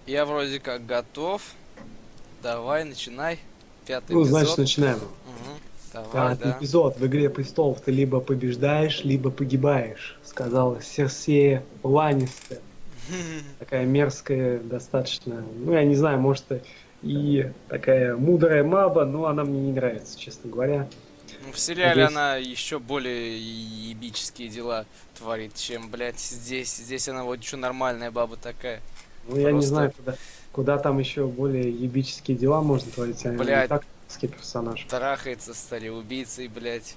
Я вроде как готов. Давай, начинай. Пятый Ну, эпизод. значит, начинаем. Угу. Давай, Пятый да. эпизод в «Игре Престолов». Ты либо побеждаешь, либо погибаешь, сказала Серсея Ланнистер. Такая мерзкая, достаточно, ну, я не знаю, может, и такая мудрая маба, но она мне не нравится, честно говоря. Ну, в сериале Надеюсь, она еще более ебические дела творит, чем, блядь, здесь. Здесь она вот еще нормальная баба такая. ну, я не Просто, знаю, куда там еще более ебические дела можно творить, а она и блядь, так мерзкий персонаж. трахается с убийцей, блядь.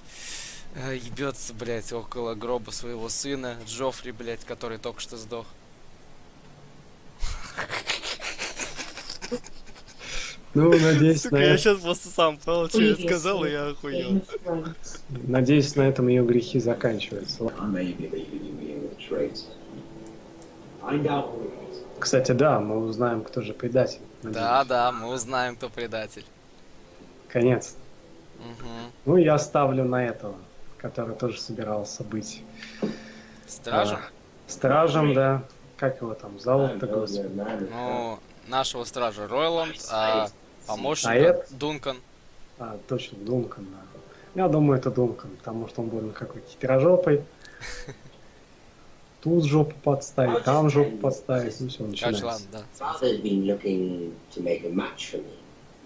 Ебется, блядь, около гроба своего сына Джоффри, блядь, который только что сдох. Ну, надеюсь, Сука, я сейчас просто сам понял, что я сказал, и я охуел. надеюсь, на этом ее грехи заканчиваются. Кстати, да, мы узнаем, кто же предатель. Да, Надеюсь. да, мы узнаем, кто предатель. Конец. Угу. Ну, я ставлю на этого, который тоже собирался быть Стражем? стражем, да. Как его там зовут-то, господи? Ну, нашего стража Ройланд, а А помощника это? Дункан. Точно, Дункан, да. Я думаю, это Дункан, потому что он больно какой-то хитрожопый. Тут жопу подставить, там жопу подставить, ну все, Короче, ладно, начинается. да. Father's been looking to make a match for me,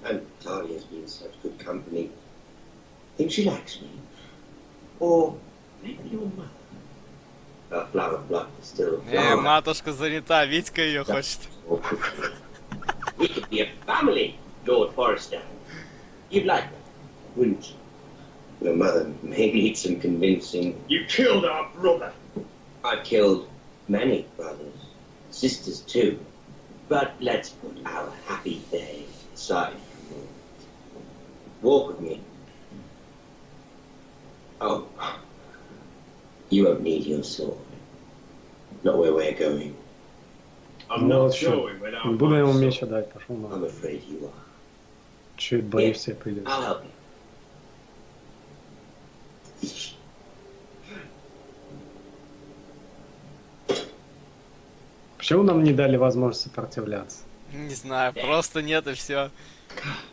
and Talia's been such good company. Think she likes me? Or maybe your mother? A flower of blood is still a flower. Матушка занята, Витька ее хочет. We could be a family, Lord Forrester. You'd like that, wouldn't you? Your mother may need some convincing. You killed our brother. I've killed many brothers, sisters too. But let's put our happy day aside for a moment. Walk with me. Oh, you won't need your sword. Not where we're going. I'm Ну, not вот что, going without буду ему my меч sword. отдать, пошел I'm на. afraid you are. Чуть боюсь, себе придется. I'll help you. Почему нам не дали возможность сопротивляться? Не знаю, просто нет и все.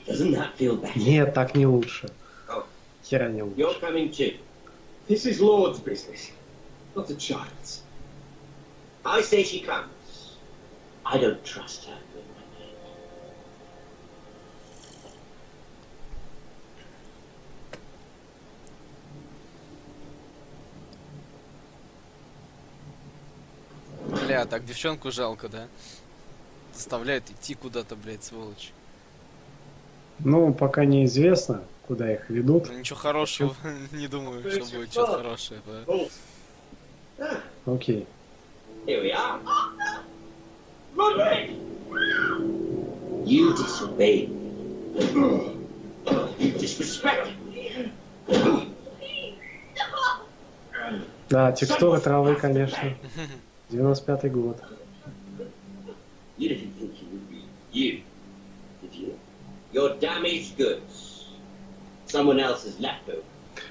Doesn't that feel better? Нет, так не лучше. Oh, Хера не лучше. you're coming too. This is Lord's business, not a child's. I say she comes. I don't trust her with my name. Бля, так девчонку жалко, да? Заставляют идти куда-то, блядь, сволочь. Ну, пока неизвестно, куда их ведут. Ну, ничего хорошего, не думаю, что будет что-то хорошее. Да? Окей. Here we are. Roderick! You disobeyed me. You disrespected me. Да, текстуры травы, конечно. 95-й год. You didn't think you would be you, did you? Your damaged goods. Someone else's leftover.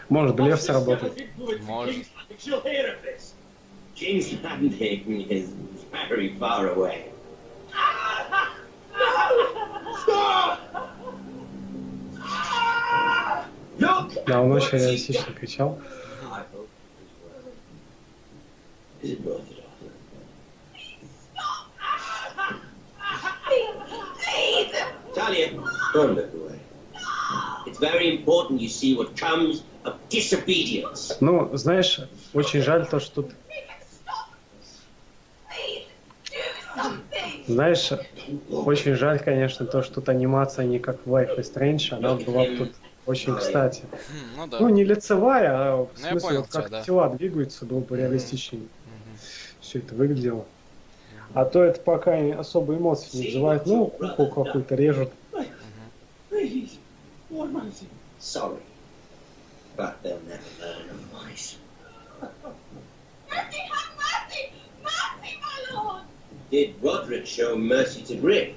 Может, блеф сработает. Может. She'll hear of this. King's Landing is very far away. Stop! Look! Да, он очень реалистично кричал. I hope it is worth it. Is it worth it, Arthur? Talia, don't look away. It's very important you see what comes of disobedience. Ну, знаешь, очень жаль то, что тут... Знаешь, очень жаль, конечно, то, что тут анимация не как в Life is Strange, она была бы тут очень кстати. Ну да. Ну, не лицевая, а в я смысле, понял вот как тебя, да. тела двигаются, было бы реалистичнее. Все это выглядело. А то это пока особо эмоций не вызывает. Ну, куклу какую-то режут. Please, what was it? Sorry, but they'll never learn otherwise. Mercy, have mercy! Mercy, my lord! Did Roderick show mercy to Griff?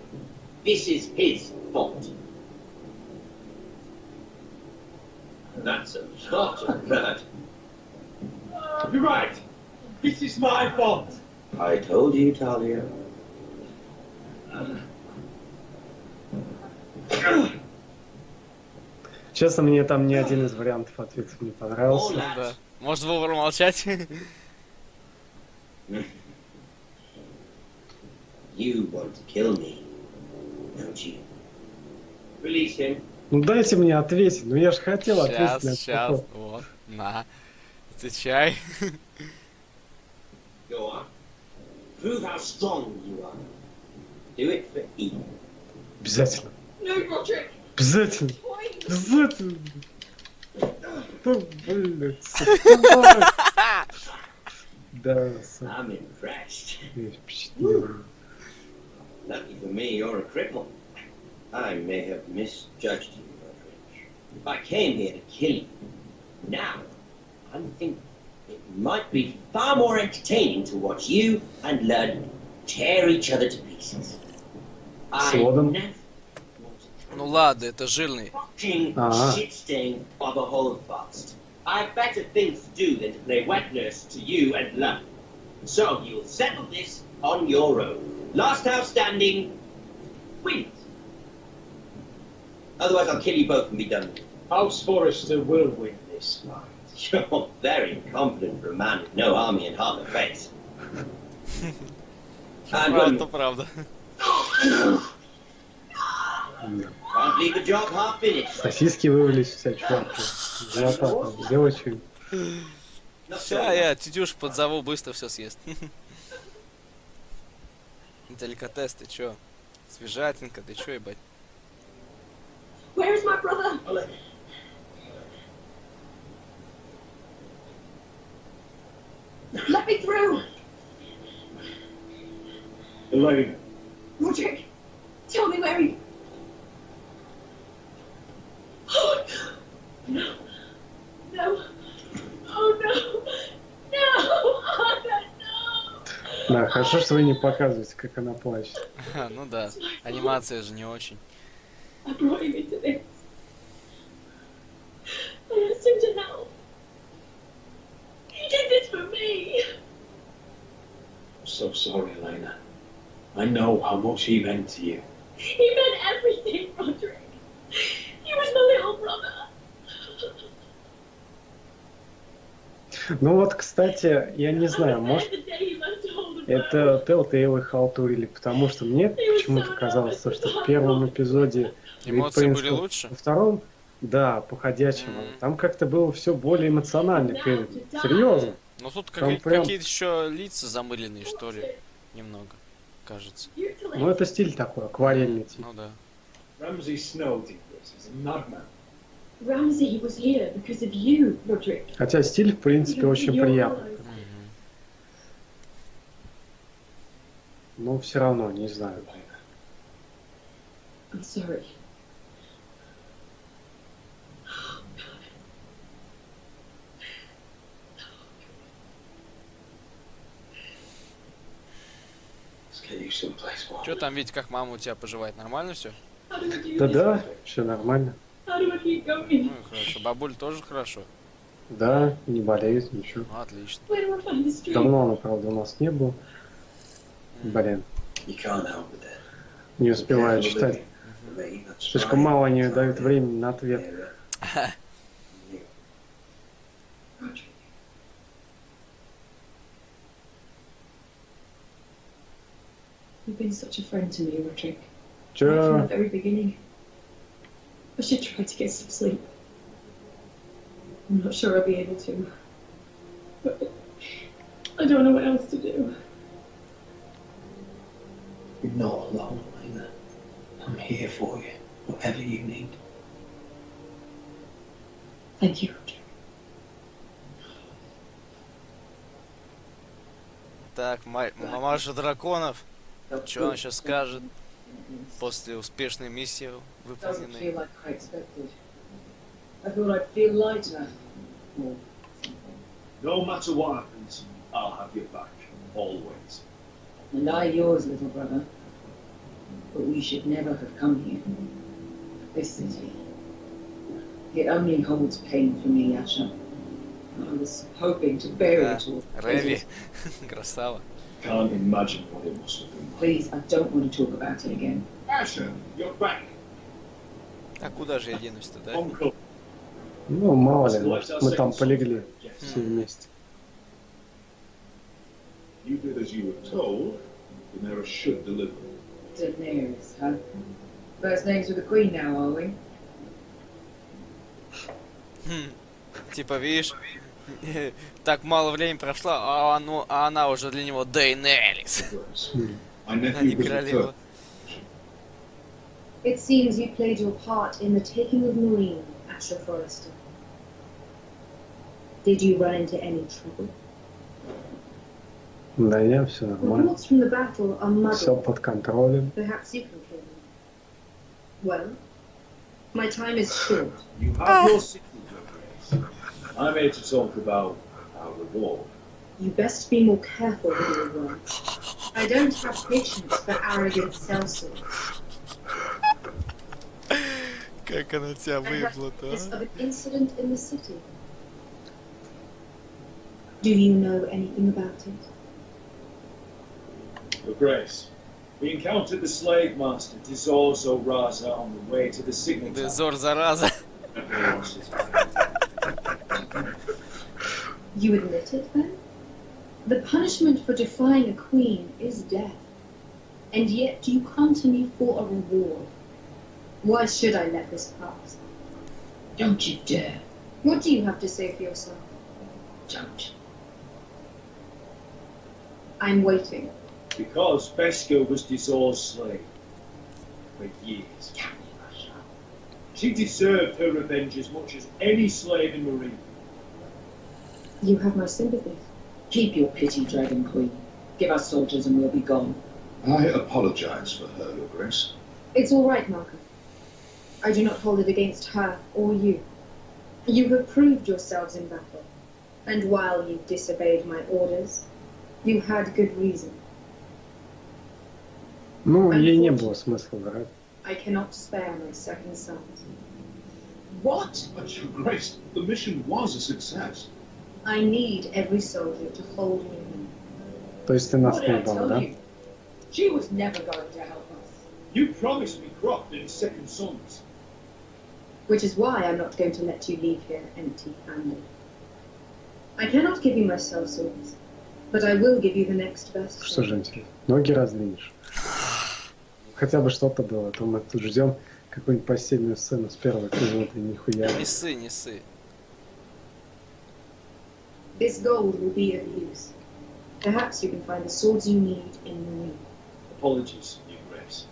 This is his fault. That's a lot of blood. You're right. This is my fault. I told you, Talia. Честно, мне там ни один из вариантов ответов не понравился. Ну да. Может, вовремя молчать? You want to kill me, don't you? Release him. Ну дайте мне ответить, ну я же хотел ответить на этот Сейчас. вопрос. Вот. На. Отвечай. Go on. Prove how strong you are. Do it for E. Обязательно. No, Roderick. Обязательно. Point. Обязательно. Да, блядь, сука. Да, сука. I'm impressed. Я впечатлен. Lucky for me, you're a cripple. I may have misjudged you, Roderick. I came here to kill you. Now, I'm thinking it might be far more entertaining to watch you and Lud tear each other to pieces. I Swordom? never Ну ладно, это жирный. watching Ah. shit stain of a Holocaust. I've better things to do than to play wet nurse to you and Lud. So you'll settle this on your own. Last house standing wins. Otherwise, I'll kill you both and be done with it. House Forrester will win this fight. You're very confident for a man with no army and half a face. And Правда, when правда. can't leave the job half finished. Сосиски вывалились у тебя, чувак. Живота там, сделай что-нибудь. Not Ща so я тетюш подзову, быстро все съест. Деликатес, ты чё? Свежатинка, ты чё, ебать? Where is my brother? Let me through. Elaine, Roderick, tell me where he... Oh, no. No. Oh, no. No. Oh, no. Да, хорошо, что вы не показываете, как она плачет. Ха, ну да, анимация же не очень. I brought him into this. I asked him to help. He did this for me. I'm so sorry, Elena. I know how much he meant to you. He meant everything, Roderick. He was my little brother. Ну вот, кстати, я не знаю, может, The day he left hold of это Telltale их халтурили, потому что мне почему-то казалось, что в первом эпизоде Эмоции были Принц, лучше? во втором, да, по-ходячему, там как-то было все более эмоционально, серьезно. Ну тут Там прям- какие-то еще лица замыленные, что ли, немного, кажется. Ну это стиль такой, акварельный тип. Ну да. Ramsay Snow did this. He's a madman. Ramsay was here because of you, Roderick. Хотя стиль, в принципе, очень приятный. Мгм. Но все равно, не знаю. I'm sorry. Let's get you someplace warm. Чё там, Вить, как мама у тебя поживает? Нормально все? How do I do this? Да-да, все нормально. How do I keep going? Ну и хорошо. Бабуль тоже хорошо. Да, не болеет, ничего. Ну, отлично. Where do I find the street? Давно она, правда, у нас не было. Блин, You can't help with that. не успеваю читать. Слишком мало они дают времени на ответ. Roderick. You've been such a friend to me, Roderick. Right from the Че? very beginning. I should try to get some sleep. I'm not sure I'll be able to. But I don't know what else to do. You're not alone, Elena. I'm here for you, whatever you need. Thank you, Roderick. Так, мамаша драконов. Что он сейчас скажет после успешной миссии Doesn't выполненной? feel like I expected. I thought I'd feel lighter. Or something. No matter what happens, I'll have your back, always. And I yours, little brother. But we should never have come here. This city. It only holds pain for me, Yasha. I was hoping to bury Да, it all. Рэви, красава. can't imagine what it must have been like. Please, I don't want to talk about it again. Asher, you're back. А куда же я денусь-то, да? Uncle. Ну, мало ли, может, мы там полегли все вместе. You did as you were told. Daenerys should deliver. Daenerys, huh? First names with the Queen now, are we? Типа, видишь, так мало времени прошло, а она уже для него Дейнерис, My а nephew не was королева. returned. It seems you played your part in the taking of Marine, Asher Forrester. Did you run into any trouble? Да, я все нормально. Reports from the battle are Все muddled. под контролем. Perhaps you can kill me. Well, my time is short. You have your signal, Grace. I'm here to talk about our reward. You best be more careful with your words. I don't have patience for arrogant sellswords. Как она тебя I have выебла-то, witness а? of an incident in the city. Do you know anything about it? Your Grace, we encountered the slave master Dizor Zoraza on the way to the signal tower. Дезор, зараза. You admit it, then? The punishment for defying a queen is death. And yet you come to me for a reward. Why should I let this pass? Don't you dare. What do you have to say for yourself? Don't. I'm waiting. Because Beskha was Dizor's slave for years. She deserved her revenge as much as any slave in Marine. You have my sympathy. Keep your pity, Dragon Queen. Give us soldiers and we'll be gone. I apologize for her, Your Grace. It's all right, Malcolm. I do not hold it against her or you. You have proved yourselves in battle, and while you disobeyed my orders, you had good reason. Ну, ей не было смысла врать. I cannot spare my second son. What? But Your Grace, the mission was a success. I need every soldier to hold me near. То есть ты нас What did I не был, tell да? you? She was never going to help us. You promised me Croft and his second sons. Which is why I'm not going to let you leave here empty-handed. I cannot give you my sellswords, but I will give you the next best. Что же интересно? Ноги раздвинешь. Хотя бы что-то было, а то мы тут ждем какую-нибудь постельную сцену с первой минуты, нихуя. Не ссы, не ссы. This gold will be of use. Perhaps you can find the swords you need in Marine. Apologies, Your Grace.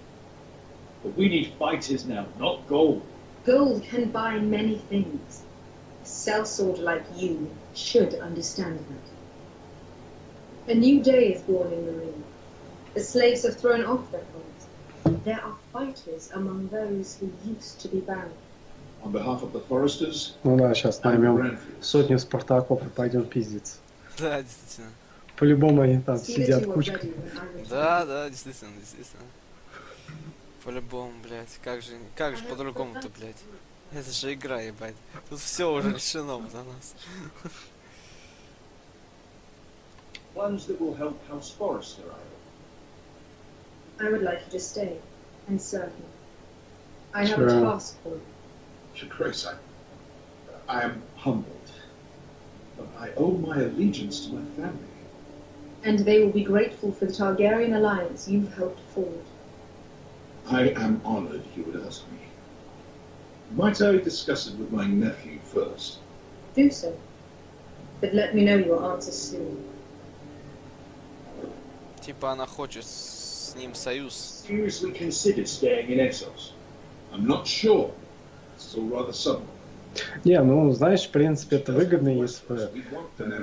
But we need fighters now, not gold. Gold can buy many things. A sellsword like you should understand that. A new day is born in Marine. The slaves have thrown off their bonds. There are fighters among those who used to be bound. On behalf of the Foresters Ну да, сейчас and наймем Renfields, сотню Спартаков и пойдем пиздиться. Да, действительно. По-любому они там See that сидят you are кучкой. ready when I return. Да, да, действительно, действительно. По-любому, блядь. Как же по-другому-то, блядь. Это же игра, ебать. Тут все уже решено за нас. Plans that will help House Forrester, I would like you to stay and serve me. I have a Sure. task for you. Your Grace, I am humbled, but I owe my allegiance to my family. And they will be grateful for the Targaryen alliance you've helped forward. I am honored you would ask me. Might I discuss it with my nephew first? Do so. But let me know your answer soon. Типа она хочет с ним союз. seriously considered staying in Essos. I'm not sure. It's all rather sudden. Не, ну, знаешь, в принципе, это выгодно, если бы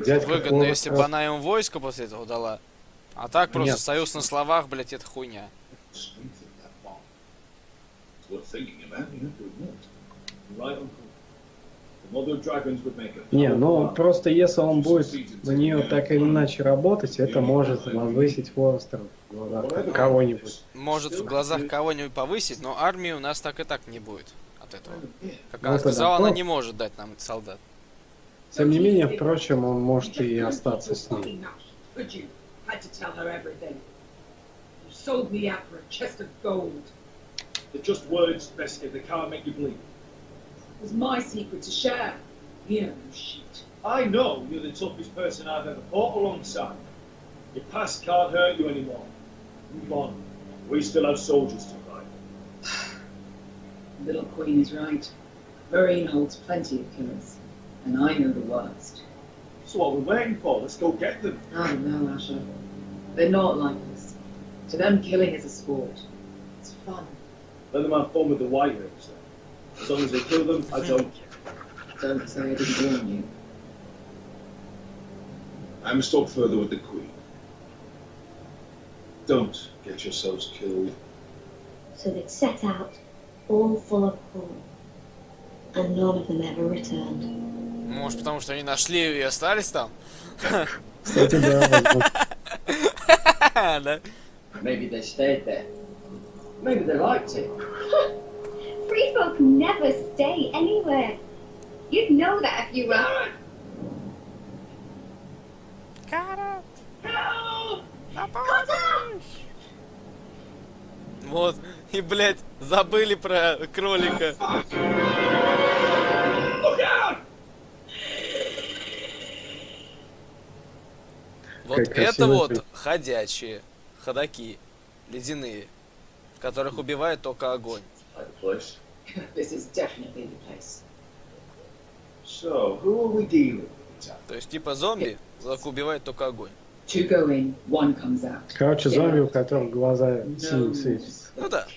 дядька Выгодно, Флора если бы сразу- она им войско после этого дала. А так просто Нет. союз на словах, блядь, это хуйня. Strength of that bond. It's worth thinking about, you have to admit. Right, Uncle. The Mother of Dragons would make a Не, ну, powerful просто если он будет на нее так или иначе работать, это может возвысить Форестер в глазах кого-нибудь. Может в глазах кого-нибудь повысить, но армии у нас так и так не будет от этого. Как Ну, она это да. сказала, она Ну, не может дать нам солдат. Тем не менее, впрочем, он может и остаться с ней. had to tell her everything. You sold me out for a chest of gold. They're just words, Beskar. They can't make you believe. It was my secret to share. You know shit. I know you're the toughest person I've ever fought alongside. Your past can't hurt you anymore. Move on. We still have soldiers to fight. Little Queen is right. Marine holds plenty of killers. And I know the worst. So what we're waiting for? Let's go get them. I don't know, Asher. They're not like us. To them, killing is a sport. It's fun. Let them have fun with the Whitehawks then. As long as they kill them, I don't care. Don't say I didn't warn you. I must talk further with the Queen. Don't get yourselves killed. So they'd set out, all full of hope, and none of them ever returned. Может, потому что они нашли ее и остались там? Кстати, да, возможно. Да. Maybe they stayed there. Maybe they liked it. Free folk never stay anywhere. You'd know that if you were. Карат! Вот, и, блядь, забыли про кролика. Вот Как это красиво вот это. ходячие ходаки, ледяные, в которых убивает только огонь. Like the place. This is definitely the place. So, who are we dealing with? То есть типа зомби, только убивает только огонь. Two go in, one comes out. Короче, зомби, у которых глаза синим No светятся. Ну да.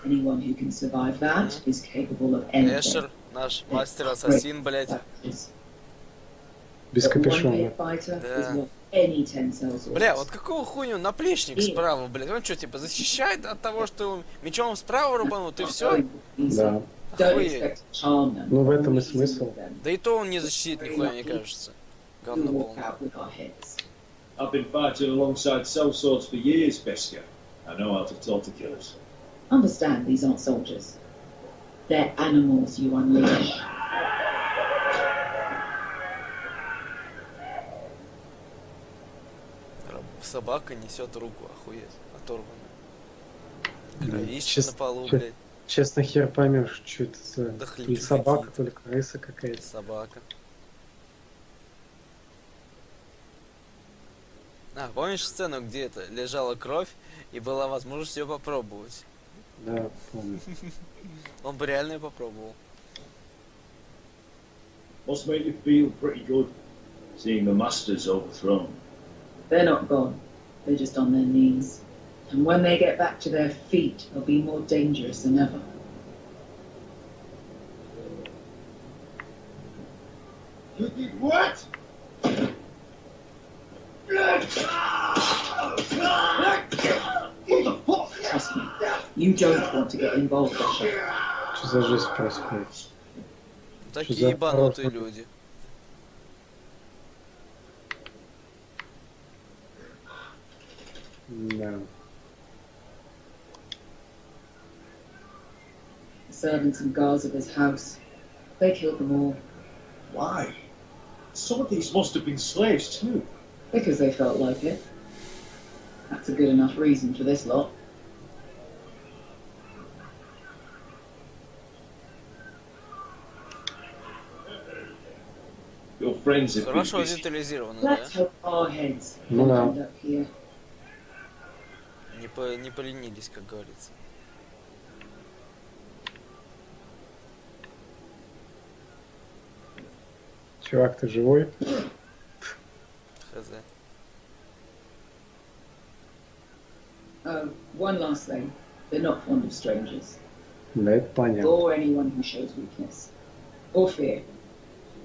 Anyone who can survive that is capable of anything. Эшер, наш мастер-ассасин, блядь. Без The капюшона. one-player fighter Да. is what any 10 cells or Бля, вот какого хуйню наплечник справа, блядь? Он что, типа, защищает от того, что его мечом справа рубанут, и все? Да. Don't Охуеть. expect to charm them. Ну, в этом и смысл. Да и то он не защитит нихуя, мне кажется. We'll Говно walk полное. out with our heads. I've been fighting alongside sellswords for years, Beskar. I know how to talk to killers. Understand, these aren't soldiers. They're animals you unleash. Собака несет руку, охуеть, оторванную. Блин, Кровище на полу, чё- блядь. Честно, хер поймешь, что это за... Да То ли хлипы собака, какие-то. то ли крыса какая-то. Собака. А, помнишь сцену, где это лежала кровь и была возможность ее попробовать? Да, помню. Он бы реально ее попробовал. Must make you feel pretty good, seeing the masters overthrown. They're not gone. They're just on their knees. And when they get back to their feet, they'll be more dangerous than ever. You did what? Trust me, you don't want to get involved, Asher. Что за жизнь происходит? Такие за ебанутые порог? люди. Да. The servants and guards of his house, they killed them all Why? Some of these must have been slaves too. because they felt like it. That's a good enough reason for this lot. Your friends have been Хорошо busy. детализировано, да? Let's hope our heads Ну will да. end up here. Не поленились, как говорится. Чувак, ты живой? Хз. Oh, one last thing. They're not fond of strangers. Да, это понятно. Or anyone who shows weakness. Or fear.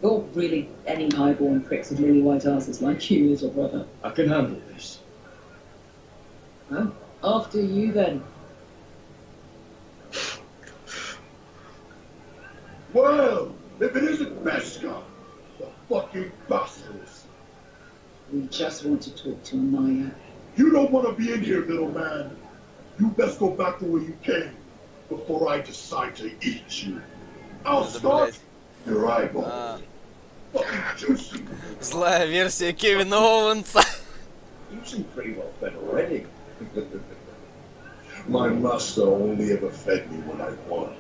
Or really any highborn pricks with lily white asses like you, little brother. I can handle this. Oh, after you then. Well, if it isn't Beskar, the fucking bastards. We just want to talk to Anaya. You don't want to be in here, little man. You best go back to where you came before I decide to eat you. I'll Надо, start блядь. your eyeball. А, Fucking juicy. злая версия Кевина Оуэнса. You seem pretty well fed already. My master only ever fed me when I won.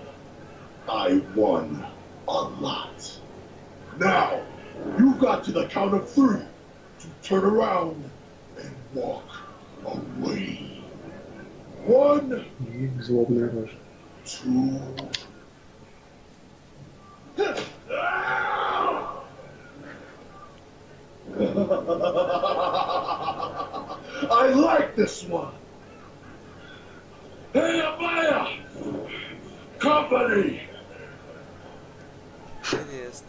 I won a lot. Now, you've got to the count of 3 to turn around and walk away. 1, Злобная рожа. 2. I like this one. Hey, Amaya! Company! Интересно.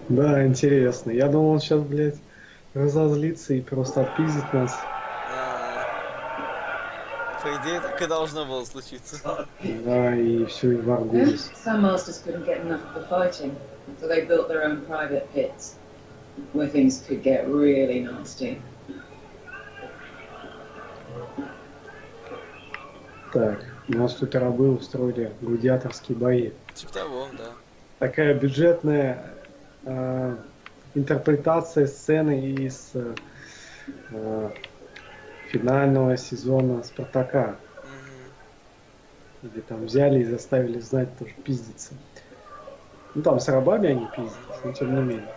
Да, интересно. Я думал, он сейчас, блядь, разозлится и просто отпиздит нас. По идее, так и должно было случиться. Да, и все, и в Аргузис. Some masters couldn't get enough of the fighting, so they built their own private pits, where things could get really nasty. Так, у нас тут рабы устроили гладиаторские бои. Типа того, да. Такая бюджетная интерпретация сцены из финального сезона Спартака. Где там взяли и заставили знать тоже пиздиться. Ну там с рабами они пиздятся, но тем не менее.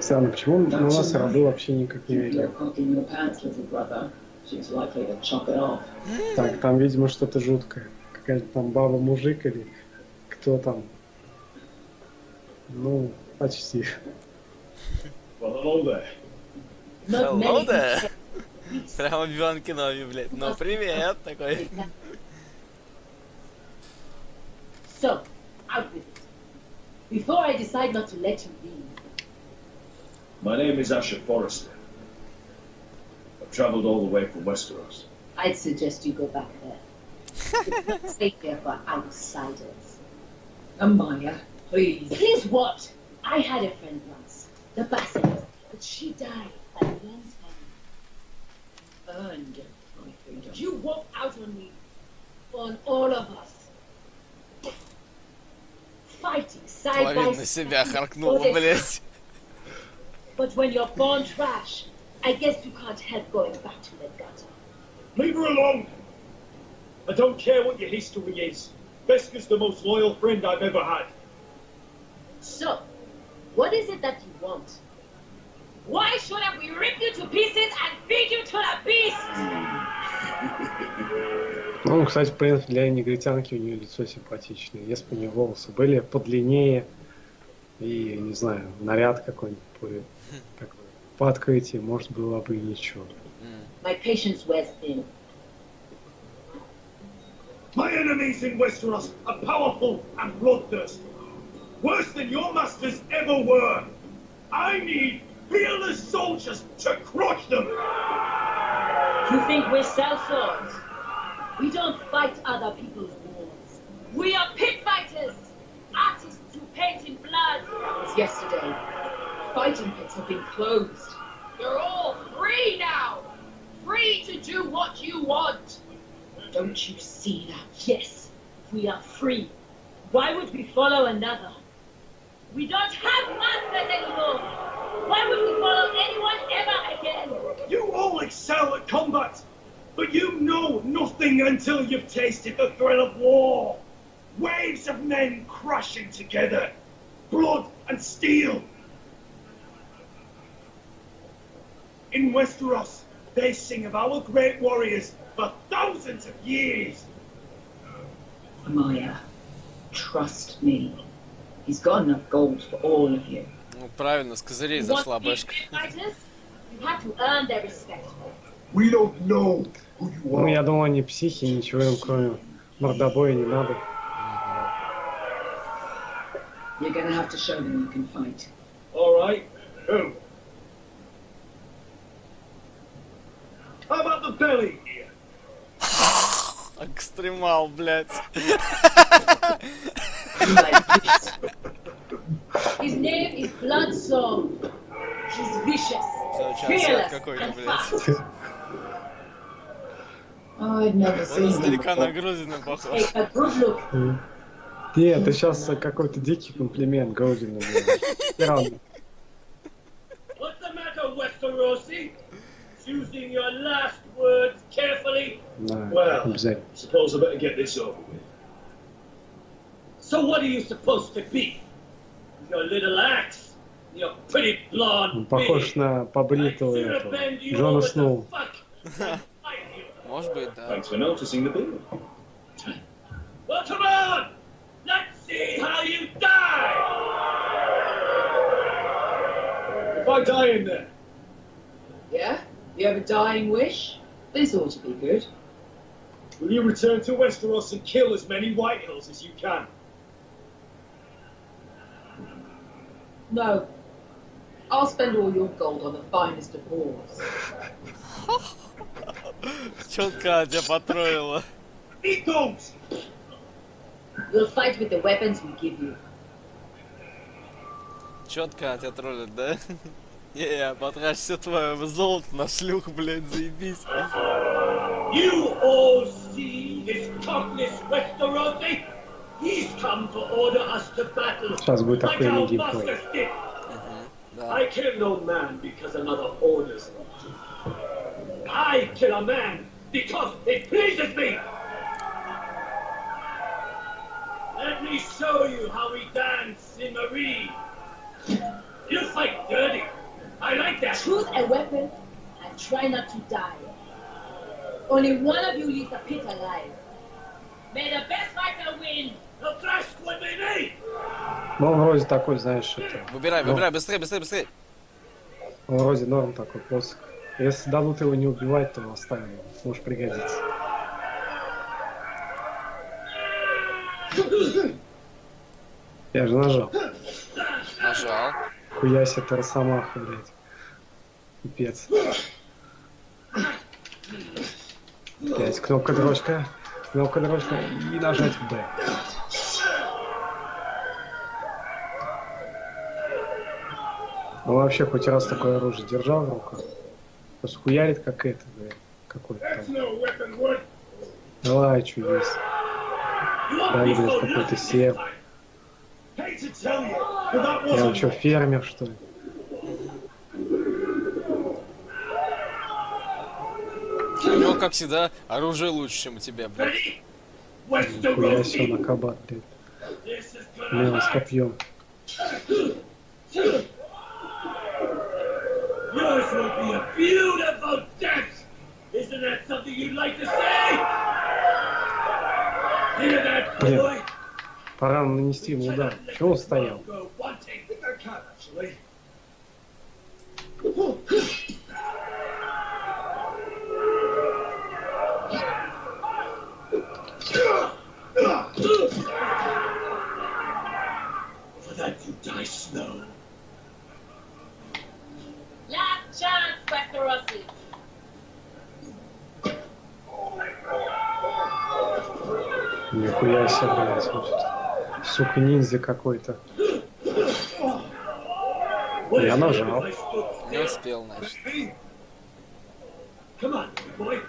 Странно, почему на нас рабы вообще никак не You're реагируют? cocking your pants, little brother. She's likely to chop it off. Так, там, видимо, что-то жуткое. Какая-то там баба-мужик или кто там. Ну, почти. Well, hello there. Hello there. Прямо Биван Кеноби, блядь. Ну, привет, такой. So, out with it. Before I decide not to let you leave. My name is Asher Forrester. I've travelled all the way from Westeros. I'd suggest you go back there. Stay there for outsiders. Amaya, please. Please what? I had a friend once, the Basilisk, but she died a long time. Earned my freedom. You walked out on me, on all of us. Fighting side by Половина себя side. харкнула, блядь. But when you're born trash, I guess you can't help going back to the gutter. Leave her alone! I don't care what your history is. Vesca's the most loyal friend I've ever had. So, what is it that you want? Why shouldn't we rip you to pieces and feed you to the beast? Ну, кстати, в принципе, для негритянки у нее лицо симпатичное. Если бы у нее волосы были подлиннее и, не знаю, наряд какой-нибудь такой по открытию, может, было бы и ничего. My patience wears thin. My enemies in Westeros are powerful and bloodthirsty. Worse than your masters ever were. I need fearless soldiers to crush them. You think we sell swords? We don't fight other people's wars. We are pit fighters! Artists who paint in blood! That was yesterday. Fighting pits have been closed. You're all free now! Free to do what you want! Don't you see that? Yes, we are free. Why would we follow another? We don't have masters anymore! Why would we follow anyone ever again? You all excel at combat, but you know nothing until you've tasted the thrill of war. Waves of men crashing together, blood and steel. In Westeros, they sing of our great warriors for thousands of years. Amaya, trust me. He's got enough gold for all of you. Ну, правильно, с козырей You зашла want to be бэшка. pit fighters? You have to earn their respect. We don't know who you Ну, are. я думаю, они психи, ничего им кроме мордобоя не надо. You're gonna have to show them you can fight. All right, who? Экстремал, блядь. His name is Bloodsong. He's vicious, fearless, какой-то, and блядь. fast. I've never Он seen him издалека на before. Грузина похож. Take a good look. Нет, это сейчас какой-то дикий комплимент Гроудину. Странно. What's the matter, Westerosi? Choosing your last words carefully? Да, Well, обязательно. suppose I better get this over with. So what are you supposed to be? Your little axe? Your pretty blonde Он похож на побритого этого Джона Сноу. Может быть, да. Thanks for noticing the beard. Well, come on! Let's see how you die! If I die in there, Yeah? You have a dying wish? This ought to be good. will you return to Westeros and kill as many White Hills as you can? No. I'll spend all your gold on the finest of whores. Четко тебя потроила. Eat those! We'll fight with the weapons we give you. Четко тебя троллит, да? Не, потрачь все твое золото на шлюх, блядь, заебись. You all see this cockless Westerosi? He's come to order us to battle Сейчас будет like такой our геймплей. masters did. Да. I kill no man because another orders me to. I kill a man because it pleases me. Let me show you how we dance in Marine. You fight dirty. I like that. Choose a weapon and try not to die. Only one of you leaves the pit alive. May the best fighter win. The flash will be me. Ну, он вроде такой, знаешь, это... Выбирай, выбирай, быстрее, быстрее, быстрее. Он вроде норм такой посох. Если дадут его не убивать, то оставим его. Может пригодиться. Я же нажал. Нажал. Хуясь, это росомаха, блядь. Пипец. 5. Кнопка дрочка. Кнопка дрочка. И нажать Б. Он вообще хоть раз такое оружие держал в руках? Просто хуярит как это, блядь. Какой-то That's там. no weapon worth. Давай, что есть. You won't Да, be блядь, so какой-то lucky сев. this time. Hate to tell you, but that Я он wasn't что, фермер, что ли? У него, как всегда, оружие лучше, чем у тебя, блядь. ready. Хуя себе Westerosi. на кабат, блядь. This is gonna Мело с hurt. копьем. Yours will be a beautiful death. Isn't that something you'd like to say? Hear that, Блин. boy? Пора нанести ему удар. Чего он стоял? Go wanting. I think I can, actually. For that you die slow. Last chance, Westerosi. Нихуя себе, блядь, слушай. Сука, ниндзя какой-то. What Я is it нажал. if I stood Не still? успел, значит. Come on, boy.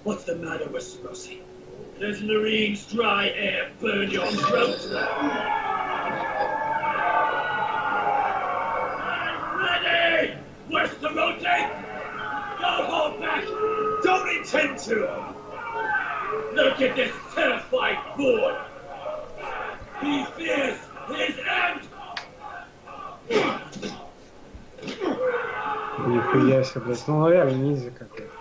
What's the matter, Westerosi? Does Marine's dry air burn your throat? I'm ready! Westerosi! Don't hold back! Don't intend to! Look at this terrified boy! He fears his end! Нихуя себе, блядь. Ну, реально ниндзя какой-то.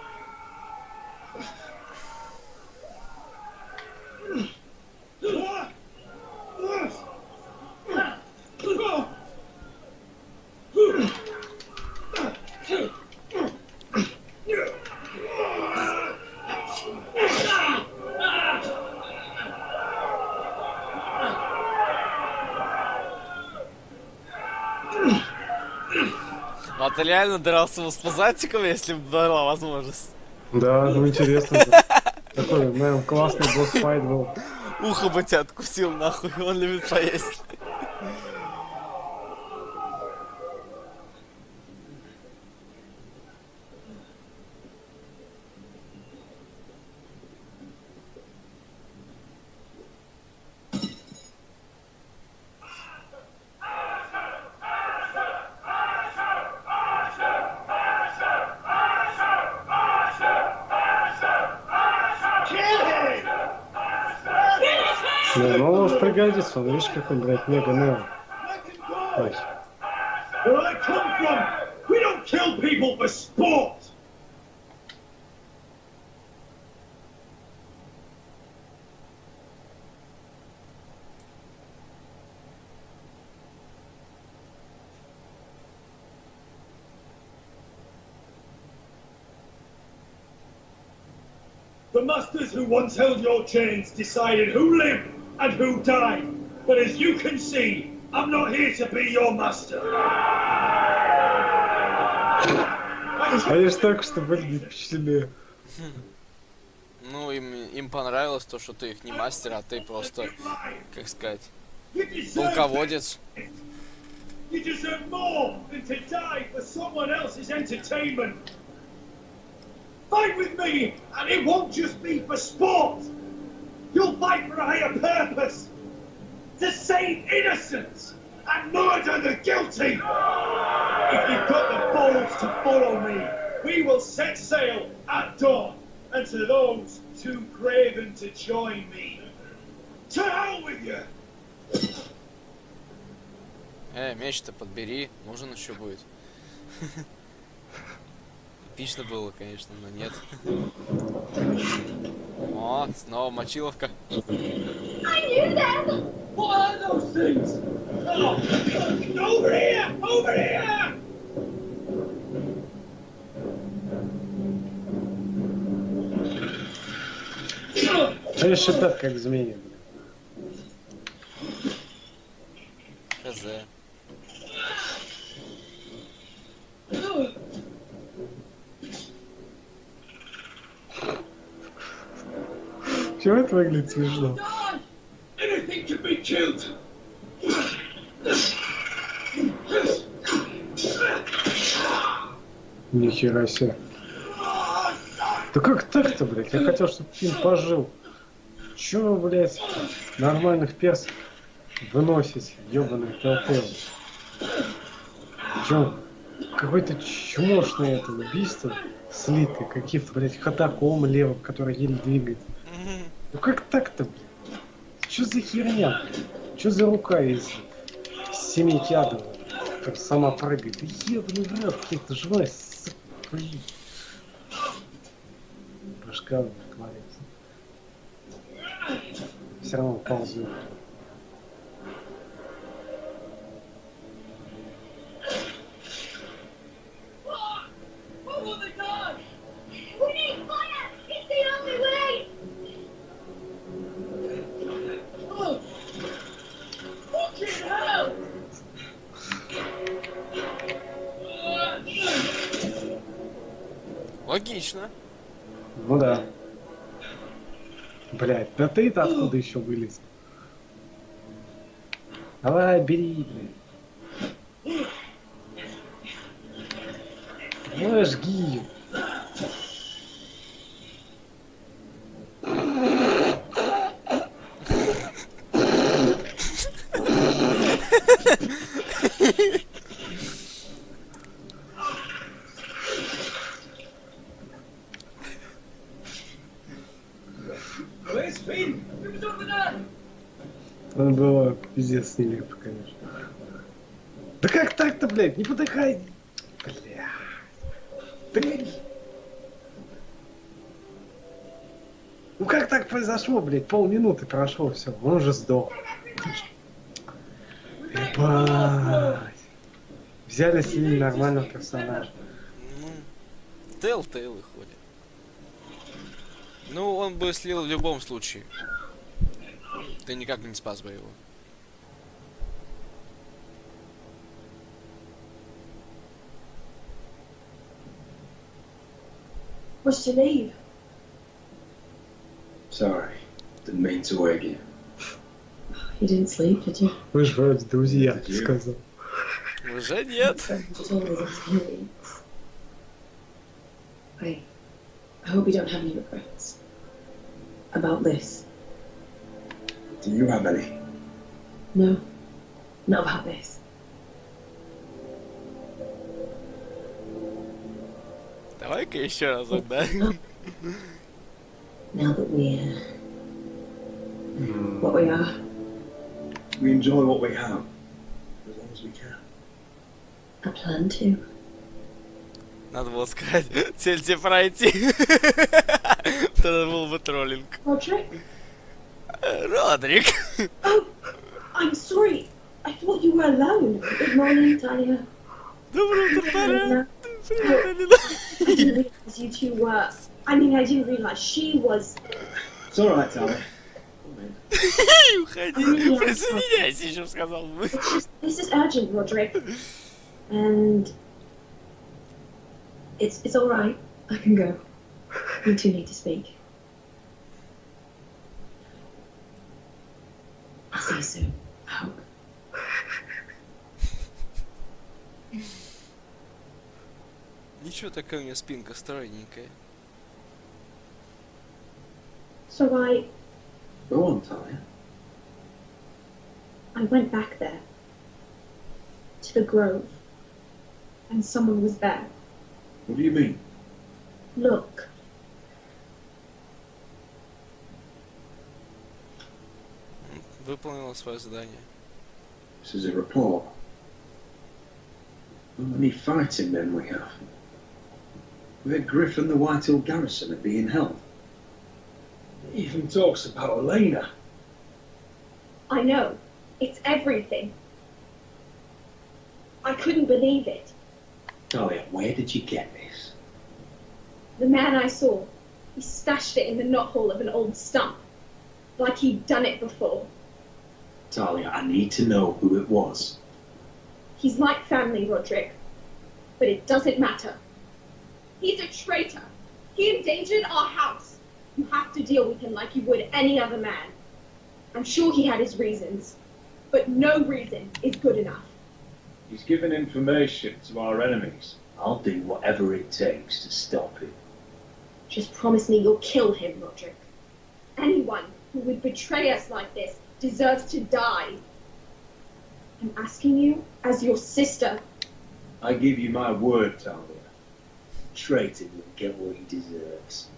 А ты реально дрался с пузатиком, если бы была возможность? Да, ну интересно. Такой, наверное, классный босс-файт был. Ухо бы тебя откусил, нахуй, он любит поесть. Не, ну он может пригодится, он, видишь, как он, блядь, мега нерв. Ой. Where I come from, we don't kill people for sport. The masters who once held your chains decided who lived and who died. But as you can see, I'm not here to be your master. Они же только что были впечатлены. Ну, им понравилось то, что ты их не мастер, а ты просто, как сказать, полководец. You deserve more than to die for someone else's entertainment. Fight with me, and it won't just be for sport. You'll fight for a higher purpose. To save innocents and murder the guilty. If you've got the balls to follow me, we will set sail at dawn. And to those too craven to join me, to hell with you. Меч-то подбери, нужен еще будет. Эпично было, конечно, но нет. О, снова мочиловка. I knew them! What are those things? Oh, over here! Over here! Они считают как змеи. Хз. Чего это выглядит смешно? Anything can be killed. Нихера себе. Да как так-то, блядь? Я хотел, чтобы Финн пожил. Чё, блядь, нормальных перс выносить, ёбаный толпой? Чё, какое-то чмошное это убийство слитое, каких-то, блядь, ходаком левым, который еле двигается. Ну как так-то, блядь? Чё за херня? Чё за рука из семейки адова, как сама прыгает? Да ебаный в рот, каких-то живая, сука, блин. Башка творится. Все равно ползет. What will they die? We need fire! It's the only way! Oh. Fucking hell! Логично. Ну да. Блядь, да ты-то откуда еще вылез? Давай, бери, блядь. Ну, жги. Where's Finn? It was over there. Он было пиздец нелепо, конечно. Да как так-то, блядь? Не подыхай! Бля. Блядь. Ну как так произошло, блядь? Полминуты прошло, все, он уже сдох. Ебать. Взяли слили нормального персонажа. Ну, Telltale ходит. Ну, он бы слил в любом случае. Ты никак не спас бы его. Rushed to leave. Sorry, didn't mean to wake you. You didn't sleep, did you? Вы же вроде друзья, ты сказал. Уже нет. Just always experience. I hope you don't have any regrets about this. Do you have any? No, not about this. Давай-ка еще разок, да? Now that we're what we are, We enjoy what we have, as long as we can. I plan to. Надо было сказать, цельте пройти. Это был бы троллинг. Roderick? Родрик. Oh, I'm sorry. I thought you were alone. Good morning, Talia. Доброе утро, Таня. I didn't realize you two were. I mean, I didn't realize she was. It's alright, Talia. Уходи, присоединяйся, еще сказал бы. This is urgent, Roderick. And it's all right. I can go. You two need to speak. I'll see you soon. I hope. Ничего, такая у меня спинка стройненькая. So Go on, Talia. I went back there. To the grove. And someone was there. What do you mean? Look. Выполнила свое задание. This is a report. How many fighting men we have? Where Griff and the Whitehill garrison are being held. It even talks about Elena. I know. It's everything. I couldn't believe it. Talia, where did you get this? The man I saw, he stashed it in the knothole of an old stump. Like he'd done it before. Talia, I need to know who it was. He's like family, Roderick. But it doesn't matter. He's a traitor. He endangered our house. You have to deal with him like you would any other man. I'm sure he had his reasons. But no reason is good enough. He's given information to our enemies. I'll do whatever it takes to stop it. Just promise me you'll kill him, Roderick. Anyone who would betray us like this deserves to die. I'm asking you, as your sister. I give you my word, Talia. Traitor will get what he deserves.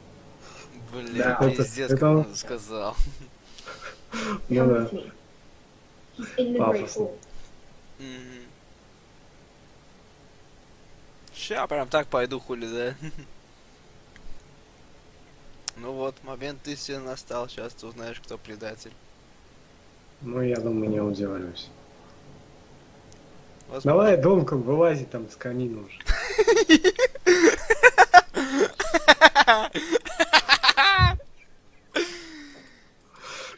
Бля, пиздец, как он это сказал. Ну да. Come with me. He's in the Great Пафосно. Hall. Ща прям так пойду, хули, да? Ну вот, момент истины настал, сейчас ты узнаешь, кто предатель. Ну, я думаю, не удивлюсь. Возможно. Давай, Донком, вылази там с камина уже.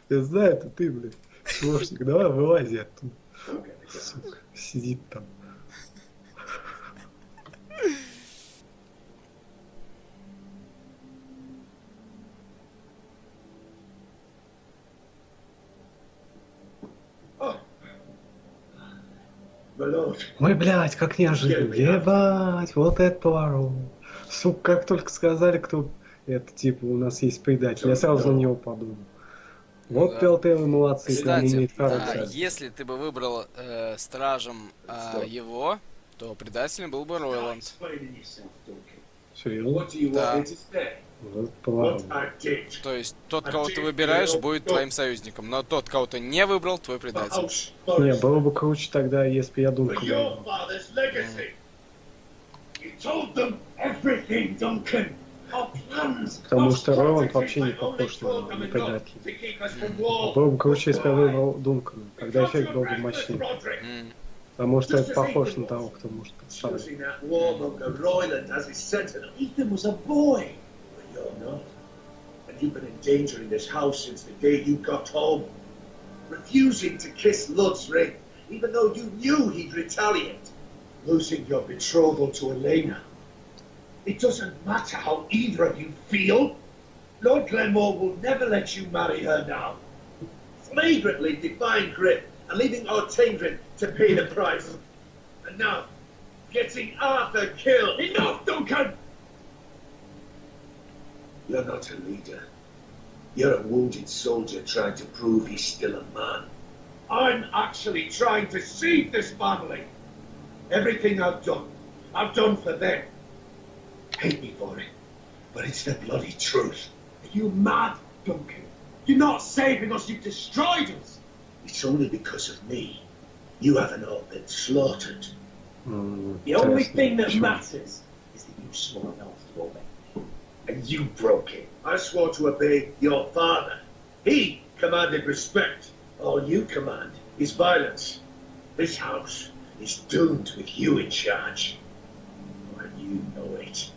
Я знаю, это ты, блядь, чмошник. Давай, вылази оттуда. Сука, сидит там. Ой, блядь, как неожиданно. Ебать, вот это поворот. Сука, как только сказали, кто это, типа, у нас есть предатель, я сразу на него подумал. Вот да. Телтейлы молодцы, там Кстати, имеет характер. если ты бы выбрал стражем его, то предателем был бы Ройланд. Серьезно? Да. Вот поворот. То есть тот, кого ты выбираешь, будет твоим союзником, но тот, кого ты не выбрал, твой предатель. Не, было бы круче тогда, если бы я Дункан выбрал. Потому что Роланд вообще не похож на предателя. Было бы круче, если бы я выбрал Дункана. Тогда эффект был бы мощнее. Потому что это похож на того, кто может представить. Ethan was a boy, but you're not. And you've been endangering this house since the day you got home. Refusing to kiss Lud's ring, even though you knew he'd retaliate. Losing your betrothal to Elena. It doesn't matter how either of you feel. Lord Glenmore will never let you marry her now. Flagrantly defying Grip and leaving our Tangren to pay the price. And now, getting Arthur killed. Enough, Duncan! You're not a leader. You're a wounded soldier trying to prove he's still a man. I'm actually trying to save this family. Everything I've done for them. Hate me for it, but it's the bloody truth. Are you mad, Duncan? You're not saving us, you've destroyed us. It's only because of me. You haven't all been slaughtered. The only thing that matters is that you swore an oath to obey me. And you broke it. I swore to obey your father. He commanded respect. All you command is violence. This house is doomed with you in charge. And you know it.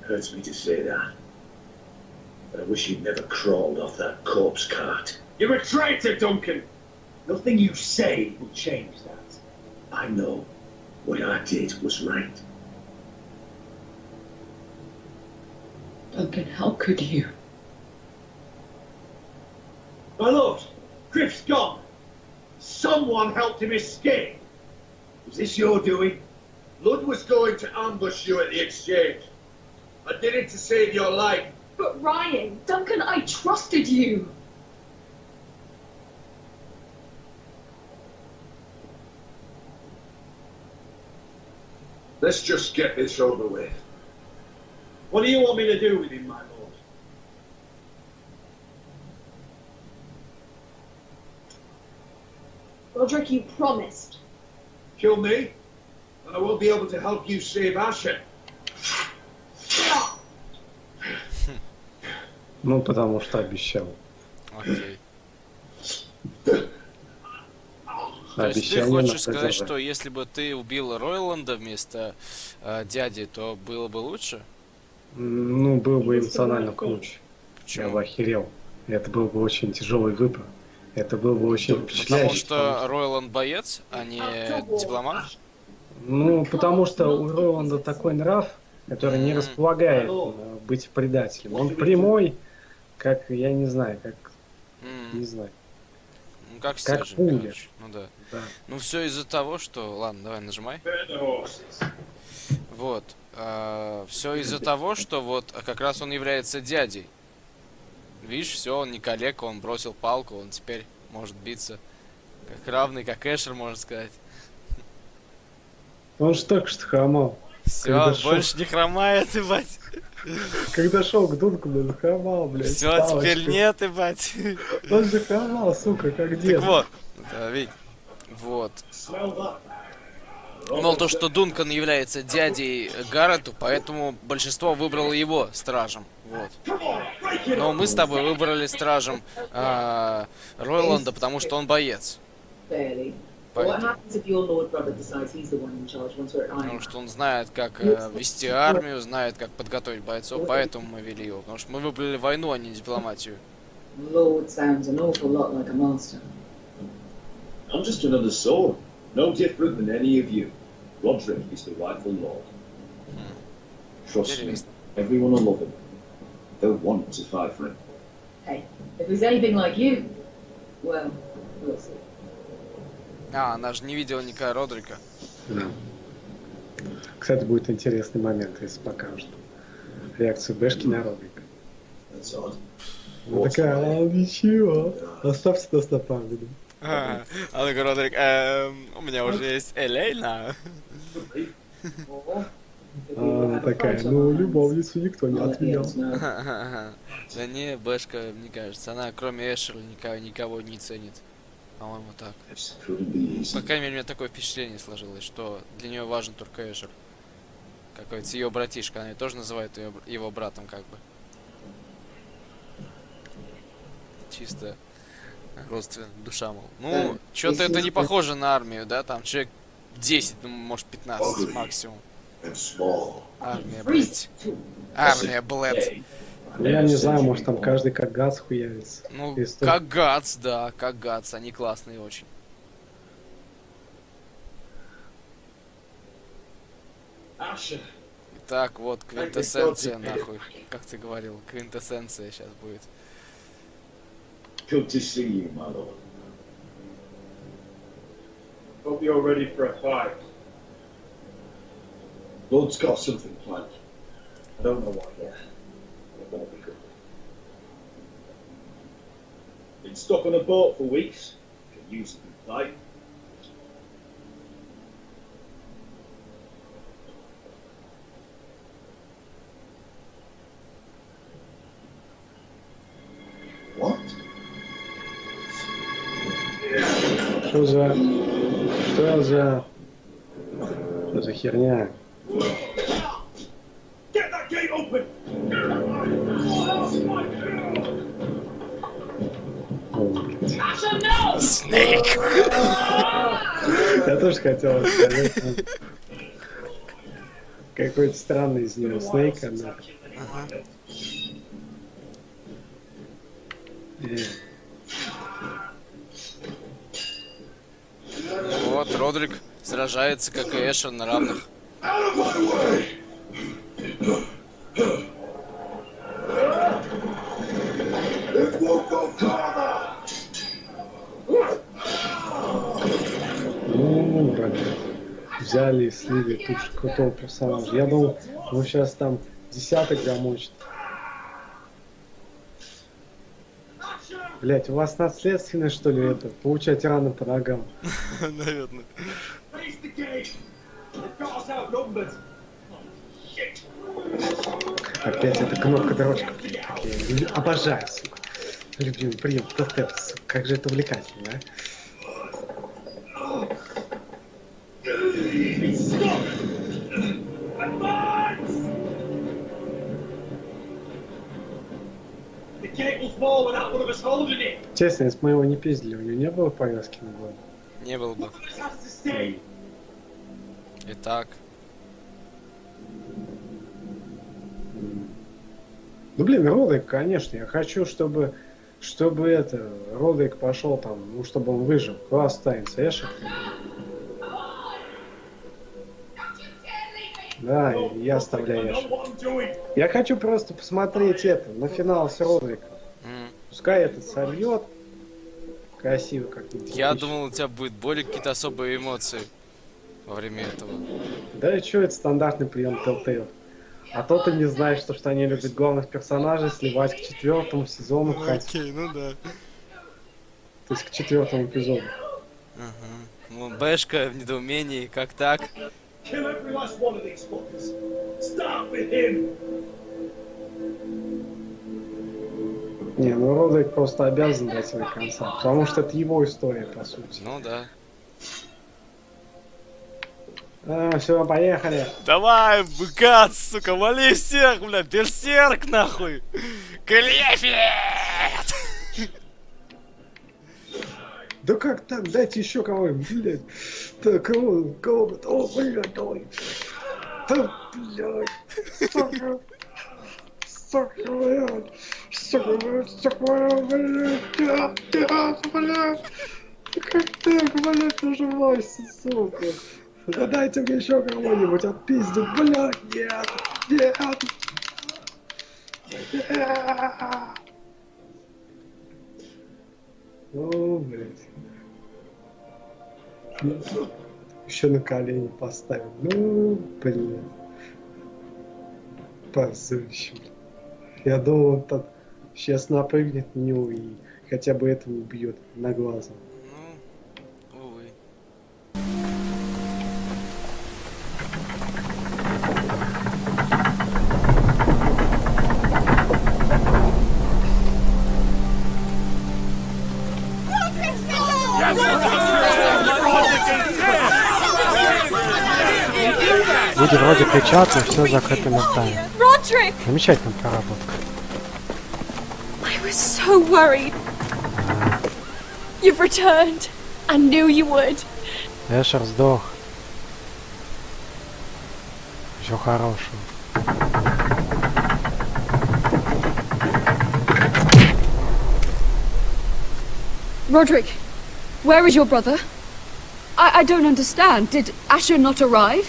Hurts me to say that. But I wish you'd never crawled off that corpse cart. You're a traitor, Duncan! Nothing you say will change that. I know what I did was right. Duncan, how could you? My lord, Griff's gone. Someone helped him escape. Was this your doing? Lud was going to ambush you at the exchange. I did it to save your life. But Ryan, Duncan, I trusted you. Let's just get this over with. What do you want me to do with him, my lord? Roderick, you promised. Kill me, and I won't be able to help you save Asher. Ну, потому что обещал. Окей. То есть ты хочешь сказать, что если бы ты убил Ройланда вместо дяди, то было бы лучше? Ну, был бы эмоционально круче. Почему? Я бы охерел. Это был бы очень тяжелый выбор. Это был бы очень впечатляющий. Потому что Ройланд боец, а не дипломат? Ну, потому что у Роланда такой нрав, который не располагает быть предателем. Он прямой, как, я не знаю, как, не знаю. Ну, как как стержень, пуля. короче. Ну да. Да. Ну все из-за того, что... Ладно, давай нажимай. Вот. Все из-за того, что вот как раз он является дядей. Видишь, все, он не калека, он бросил палку, он теперь может биться как равный, как Эшер, можно сказать. Он же только что хромал. Все, больше не хромает, ебать. Когда шел к Дункану, он хромал, блядь. Все, теперь нет, ебать. Он же хромал, сука, как дед. Так вот, видь, вот. Мол, то, что Дункан является дядей Гаррету, поэтому большинство выбрало его стражем. Вот. Но мы с тобой выбрали стражем Ройланда, потому что он боец. Поэтому. Потому что он знает, как вести армию, знает, как подготовить бойцов, поэтому мы вели его. Потому что мы выбрали войну, а не дипломатию. I'm just another sword, no different than any of you. Roderick is the rightful lord. Trust me, everyone will love him. They'll want to fight for him. Hey, if he's anything like you, well, we'll see. Она же не видела никогда Родрика. Да. Кстати, будет интересный момент, если покажут реакцию Бэшки на Родрика. Она такая, ничего, оставьте нас на память. А такой Родрик, у меня уже есть Элейна. Она такая, ну, любовницу никто не отменял. Да не, Бэшка, мне кажется, она кроме Эшера никого не ценит. По-моему, так. По крайней мере, у меня такое впечатление сложилось, что для нее важен только Эшер. Какой-то ее братишка, она тоже называет его братом, как бы. Чисто родственная душа, мол. Ну, что-то это не похоже на армию, да? Там человек 10, ну, может 15 максимум. Армия, блядь. Армия, блядь. Я не знаю, может там каждый как Гац хуявится. Ну, как Гац, да, как Гац. Они классные очень. Так, вот, квинтэссенция, нахуй. Как ты говорил, квинтэссенция сейчас будет. Good to see you, my lord. Hope you're ready for a fight. Lord's got something planned. I don't know what yet. It won't be good. Been stuck on a boat for weeks. Can use a good fight. What? Что за херня? Get that gate open! Снейк! Я тоже хотел сказать. Какой-то странный из него Снейк, однако. Вот, Родрик сражается, как и Эшер, на равных. Out of my way! It won't go farther! Ну, блин. Взяли и слили тут же крутого персонажа. Я думал, он сейчас там десяток замочит. Блять, у вас наследственное, что ли, это? Получать раны по ногам. Наверное. Face the gate! They've got us outnumbered! Shit! Опять эта кнопка дорожка. Я обожаю, сука. Любимый прием ТТ, сука. Как же это увлекательно, а? The gate will fall without one of us holding it! Честно, если мы его не пиздили, у него не было повязки на голове? Не было бы. One of us has to stay! Итак, Ну блин, Родрик, конечно, я хочу, чтобы это, Родрик пошел там, ну чтобы он выжил. Кто останется, Эшер? Да, я оставляю Эшер. Я хочу просто посмотреть это, на финал с Родриком. Пускай этот сольет. Красиво как-нибудь. я думал, у тебя будет более какие-то особые эмоции во время этого. Да и чё, это стандартный прием Telltale. А то ты не знаешь, что они любят главных персонажей сливать к 4-му сезону. Окей, ну да. То есть к 4-му эпизоду. Ну, Бэшка в недоумении, как так? Kill every last one of these fuckers! Start with him! Не, ну Родрик просто обязан дать свой конца, потому что это его история, по сути. Ну да. Все, поехали. Давай, быкат, сука, вали всех, бля, берсерк, нахуй! Клефет! Да как так? Дайте еще кого-нибудь, блядь. Так, кого-нибудь. О, блядь, давай. Да, блядь. Сука. Сука, блядь. Сука, блядь. Сука, блядь. Блядь. Как так, блядь, нажимайся, сука. Да дайте мне еще кого-нибудь отпиздить, блядь. Нет. Нет. Нет. О, блядь. Еще на колени поставил. Ну, блин. Позорище. Я думал, он там сейчас напрыгнет на него и хотя бы этого убьет на глаза. Ну, увы. Люди вроде кричат, но все закрытыми ртами. Замечательная проработка. I was so worried. You've returned. I knew you would. Эшер сдох. Все хорошего. Roderick, where is your brother? I don't understand. Did Asher not arrive?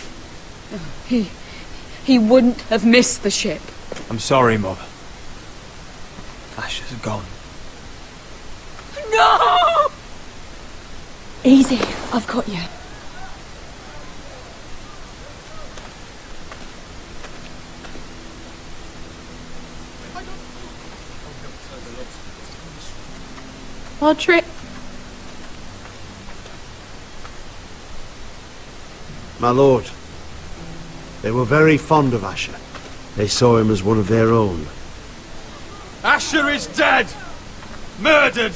he wouldn't have missed the ship. I'm sorry, Mother. Asher's gone. No! Easy, I've got you. Roderick. My lord, they were very fond of Asher. They saw him as one of their own. Asher is dead! Murdered!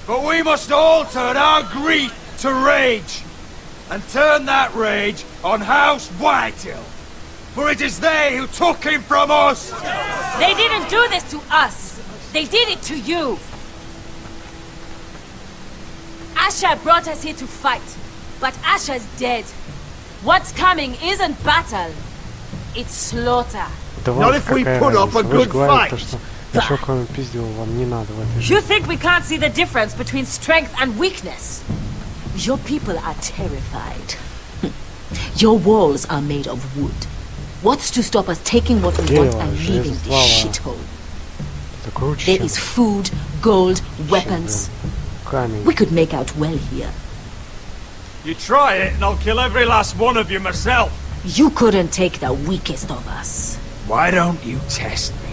But we must all turn our grief to rage! And turn that rage on House Whitehill! For it is they who took him from us! They didn't do this to us! They did it to you! Asher brought us here to fight, but Asher's dead. What's coming isn't battle, it's slaughter. Not if we put up a good fight. You think we can't see the difference between strength and weakness? Your people are terrified. Your walls are made of wood. What's to stop us taking what we want and leaving this shithole? There is food, gold, weapons. We could make out well here. You try it and I'll kill every last one of you myself. You couldn't take the weakest of us. Why don't you test me?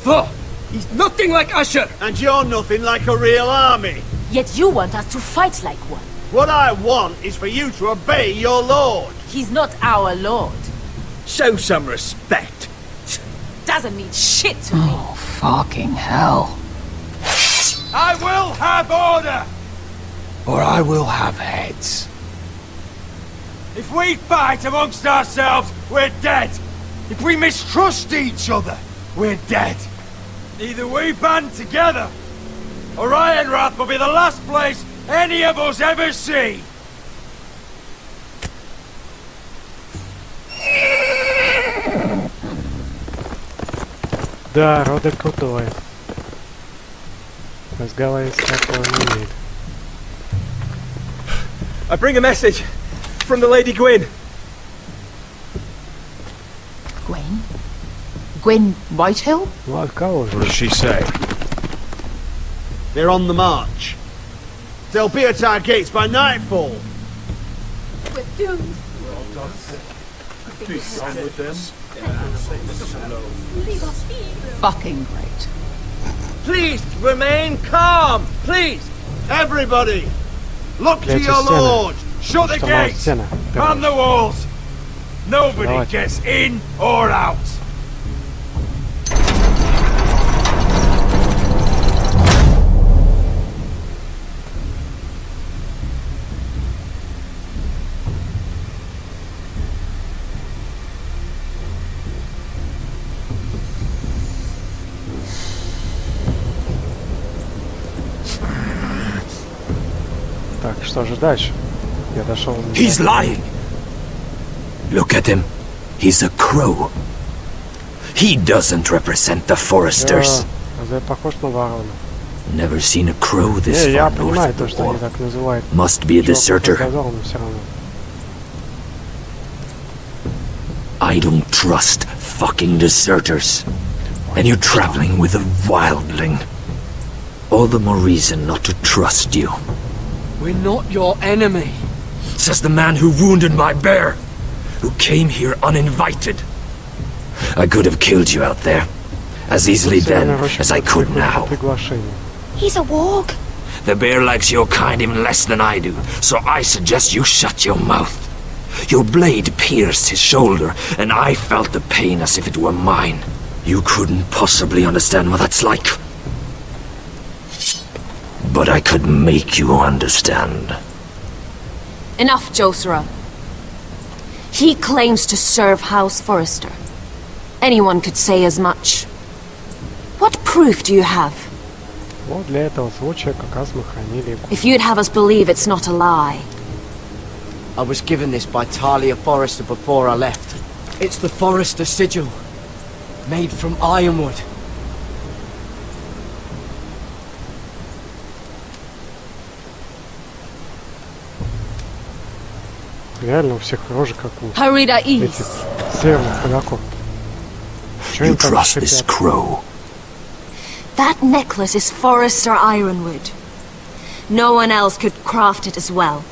For he's nothing like Asher. And you're nothing like a real army. Yet you want us to fight like one. What I want is for you to obey your lord. He's not our lord. Show some respect. Doesn't mean shit to me. Oh, fucking hell. I will have order! Or I will have heads. If we fight amongst ourselves, we're dead. If we mistrust each other, we're dead. Either we band together, or Ironrath will be the last place any of us ever see. Да, Родер крутой. Разговаривать с такого не умеет. I bring a message from the Lady Gwyn. Gwen? Gwen Whitehill? Ну от кого же? What does she say? They're on the march. They'll be at our gates by nightfall. We're doomed. Fucking great. Please remain calm. Please, everybody, look to your lord. Shut the gates. Man the walls. Nobody gets in or out. Так, что же дальше? Я дошел. He's lying. Look at him. He's a crow. He doesn't represent the foresters. Я похож на ворона. Never seen a crow this Я far понимаю north то, что они before. так называют. Must be a deserter. Но все равно. I don't trust fucking deserters. And you're traveling with a wildling. All the more reason not to trust you. We're not your enemy. Says the man who wounded my bear, who came here uninvited. I could have killed you out there, as easily then as I could now. He's a warg. The bear likes your kind even less than I do, so I suggest you shut your mouth. Your blade pierced his shoulder, and I felt the pain as if it were mine. You couldn't possibly understand what that's like. But I could make you understand. Enough, Josera. He claims to serve House Forrester. Anyone could say as much. What proof do you have? Вот для этого случая как раз мы хранили. If you'd have us believe it's not a lie. I was given this by Talia Forrester before I left. It's the Forrester sigil, made from ironwood. Реально у всех рожи как у Harida этих East. Северных ходоков. You trust this crow? That necklace is Forester Ironwood. No one else could craft it as well.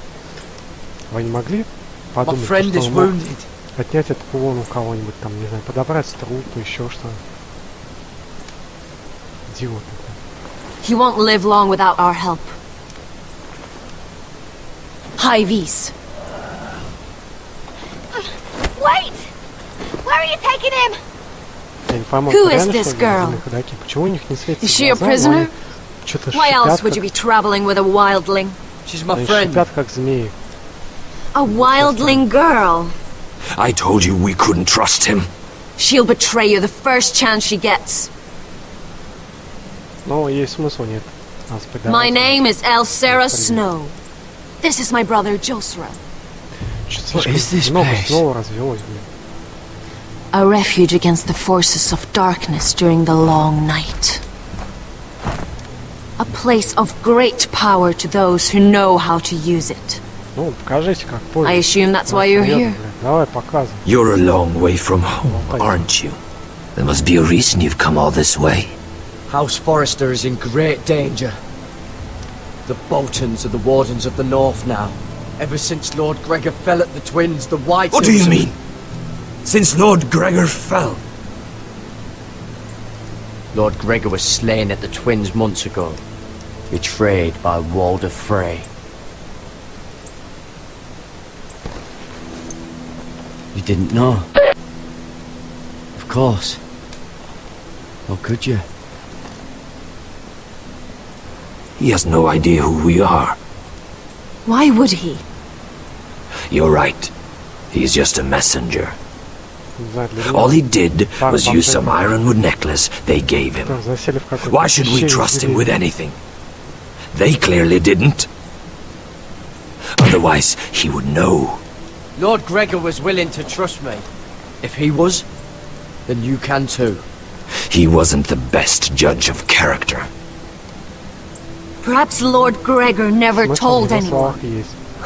Вы не могли подумать, что он мог отнять этот кулон у кого-нибудь там, не знаю, подобрать труп, еще что-то. Идиот. He won't live long without our help. High Vis. Wait! Where are you taking him? Who is this girl? Is she a prisoner? Why else would you be traveling with a wildling? She's my friend. A wildling girl? I told you we couldn't trust him. She'll betray you the first chance she gets. My name is Elsera Snow. This is my brother Josra. What is this place? A refuge against the forces of darkness during the long night. A place of great power to those who know how to use it. I assume that's why you're here. You're a long way from home, aren't you? There must be a reason you've come all this way. House Forrester is in great danger. The Boltons are the Wardens of the North now. Ever since Lord Gregor fell at the Twins, the Whites... What do you mean? Since Lord Gregor fell? Lord Gregor was slain at the Twins months ago. Betrayed by Walder Frey. You didn't know? Of course. How could you? He has no idea who we are. Why would he? You're right. He's just a messenger. All he did was use some ironwood necklace they gave him. Why should we trust him with anything? They clearly didn't. Otherwise, he would know. Lord Gregor was willing to trust me. If he was, then you can too. He wasn't the best judge of character. Perhaps Lord Gregor never told anyone.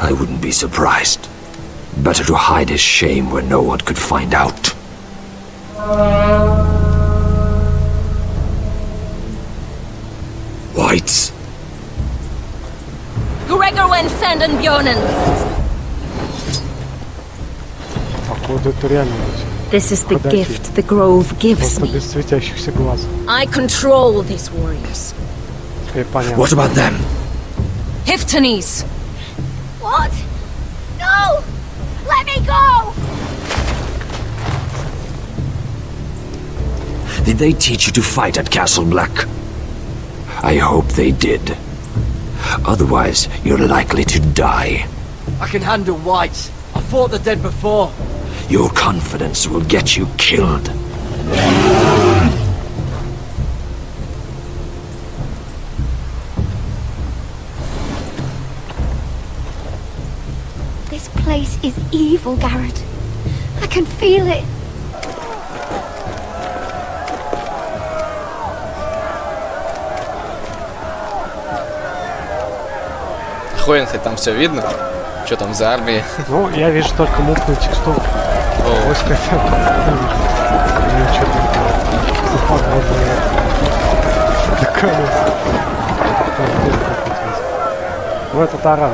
I wouldn't be surprised. Better to hide his shame where no one could find out. Whites. Gregor went senden Björnen. This is the gift the Grove gives me. I control these warriors. What about them? Hiftanes. What? No! Let me go! Did they teach you to fight at Castle Black? I hope they did. Otherwise, you're likely to die. I can handle Whites. I fought the dead before. Your confidence will get you killed. This place is evil, Garrett. I can feel it. Хуенхе, там все видно? Что там за армия? Ну, я вижу только мутную текстуру. Войска ну, это таран.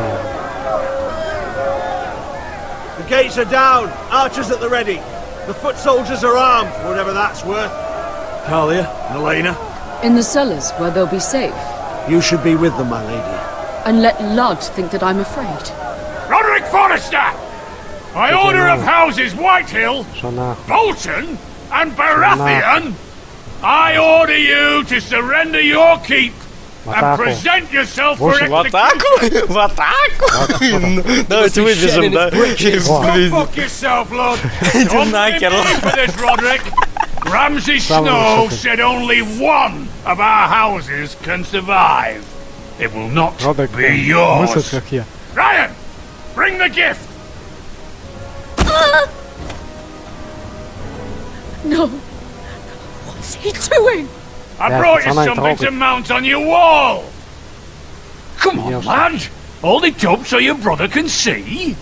The gates are down. Archers at the ready. The foot soldiers are armed, whatever that's worth. Talia and Elena. In the cellars, where they'll be safe. You should be with them, my lady. And let Lud think that I'm afraid. Roderick Forrester! By order of houses Whitehill, Bolton, and Baratheon, I order you to surrender your keep and present yourself for execution. В атаку? Давайте выбежим, да? Go fuck yourself, Lord. Don't blame me for this, Roderick. Ramsay Snow said only one of our houses can survive. It will not be yours. Ryan, bring the gift. No. What's he doing? I brought you something to mount on your wall. Come on, lad. Hold it up so your brother can see.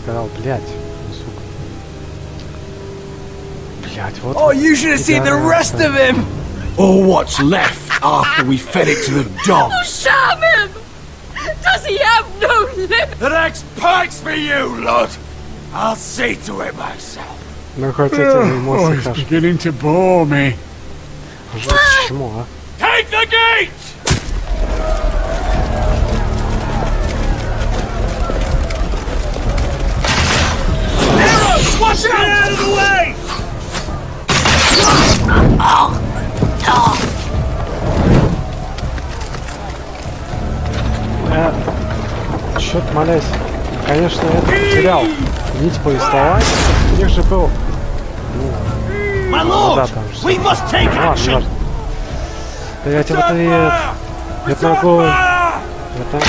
сказал, блядь, сука. Блядь, вот. Oh, you should have seen the rest of him! Or what's left after we fed it to the dogs. Damn him! Does he have no lip? The next pike's for you, Lud! I'll see to it myself. Ну хоть эти эмоции It's beginning to bore me. Почему, а? Take the gate! Arrows! Watch out! Get out of the way! Чё ты, молясь? Конечно, я потерял нить повествования. У них же был... Ну, да, там же... Ладно, не важно. Блять, в ответ. Нет ногой. Нет ногой.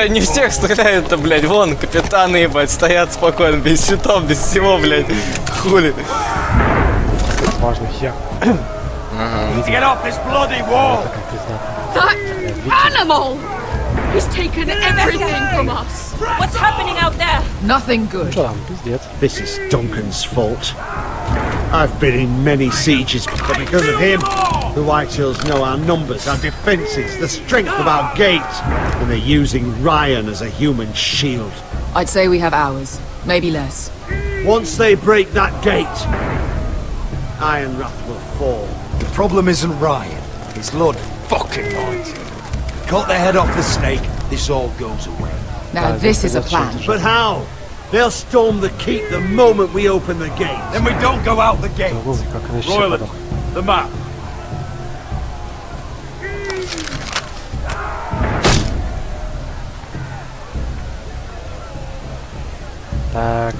Не в тех стреляют-то, блядь. Вон, капитаны, ебать, стоят спокойно, без щитов, без всего, блядь. Хули. Важный хер. That animal! He's taken everything from us. What's happening out there? Nothing good. This is Duncan's fault. I've been in many sieges, but because of him, the Whitehills know our numbers, our defences, the strength of our gates, and they're using Ryan as a human shield. I'd say we have hours, maybe less. Once they break that gate, Ironrath will fall. The problem isn't Ryan, it's Lord fucking Lloyd. Cut the head off the snake, this all goes away. Now this is a plan. But how? They'll storm the keep the moment we open the gate. Then we don't go out the gate. Royland, the map. Так.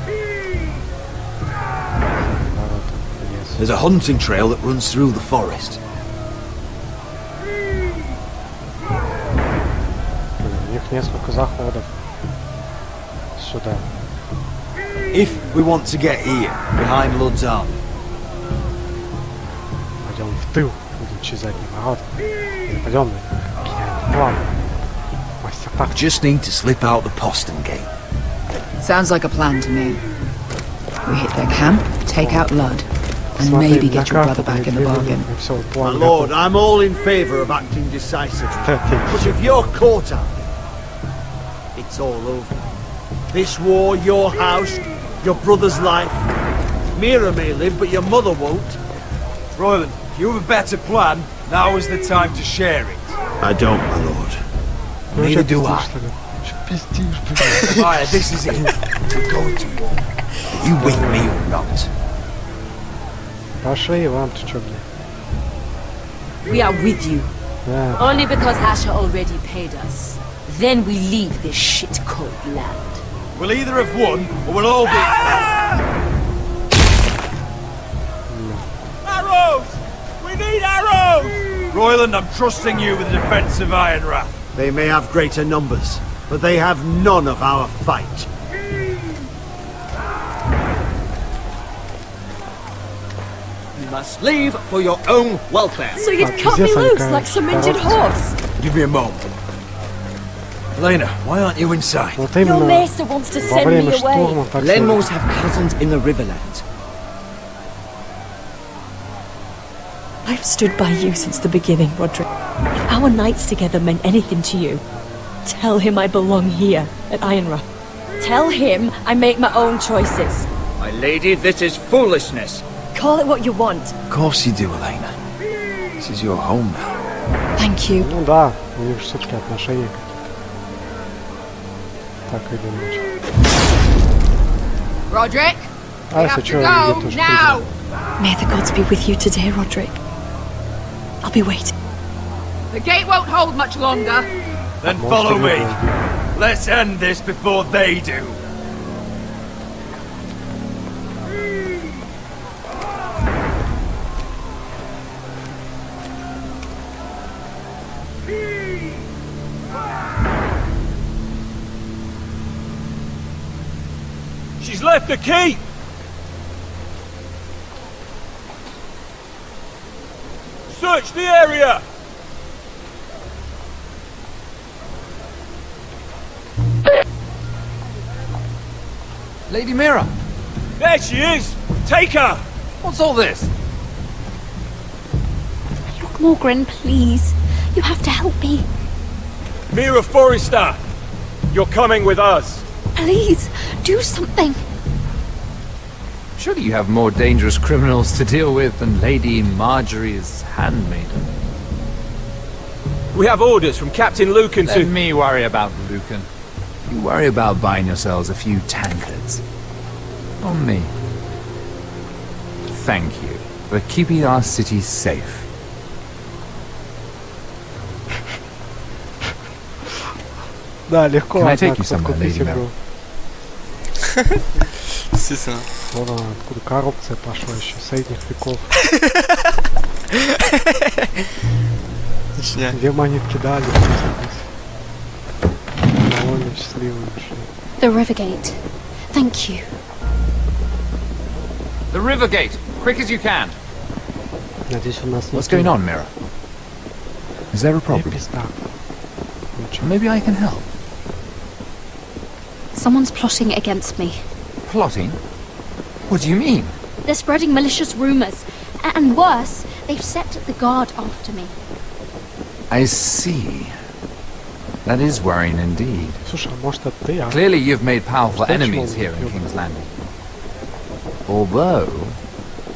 There's a hunting trail that runs through the forest. У них несколько заходов сюда. If we want to get here, behind Lud's army. Пойдем в тыл, будем через задний ворот. Или пойдем на план. Мастер так. Just need to slip out the postern gate. Sounds like a plan to me. We hit their camp, take out Lud, and maybe get your brother back in the bargain. My lord, I'm all in favour of acting decisively. But if you're caught out, it's all over. This war, your house, your brother's life. Mira may live, but your mother won't. Royland, if you have a better plan, now is the time to share it. I don't, my lord. Neither do I. Alright, this is it. We're going to war. You with me or not? Пошли, Иван, ты чё, блядь? We are with you. Yeah. Only because Asher already paid us. Then we leave this shit-cold land. We'll either have won, or we'll all be... Arrows! We need arrows! Royland, I'm trusting you with the defense of Ironrath. They may have greater numbers, but they have none of our fight. You must leave for your own welfare. So you'd cut me loose like some injured horse? Give me a moment. Elena, why aren't you inside? Your maester wants to send me away. Glenmores have cousins in the Riverlands. I've stood by you since the beginning, Roderick. If our nights together meant anything to you, tell him I belong here at Ironrath. Tell him I make my own choices. My lady, this is foolishness. Call it what you want. Of course you do, Elena. This is your home now. Thank you. Ну да, у них все-таки отношения какие-то. Так или иначе. Roderick, А если что, я тоже now. May the gods be with you today, Roderick. I'll be waiting. The gate won't hold much longer. Then follow me. Let's end this before they do. She's left the keep! Search the area! Lady Mira! There she is! Take her! What's all this? Look, Morgren, please. You have to help me. Mira Forrester! You're coming with us! Please, do something. Surely you have more dangerous criminals to deal with than Lady Marjorie's handmaiden. We have orders from Captain Lucan to... Let me worry about Lucan. You worry about buying yourselves a few tankards. On me. Thank you for keeping our city safe. Да, легко. Can I take you somewhere, Lady Mira? Естественно. Вон она, откуда коррупция пошла еще, средних веков. Две монетки дали. Довольно счастливые ушли. The Rivergate. Thank you. The Rivergate! Quick as you can! Надеюсь, у нас What's going on, Mira? Is there a problem? Maybe I can help. Someone's plotting against me. Plotting? What do you mean? They're spreading malicious rumors. And worse, they've set the guard after me. I see. That is worrying indeed. Слушай, а может это ты, а? Clearly you've made powerful enemies here in King's Landing. Although,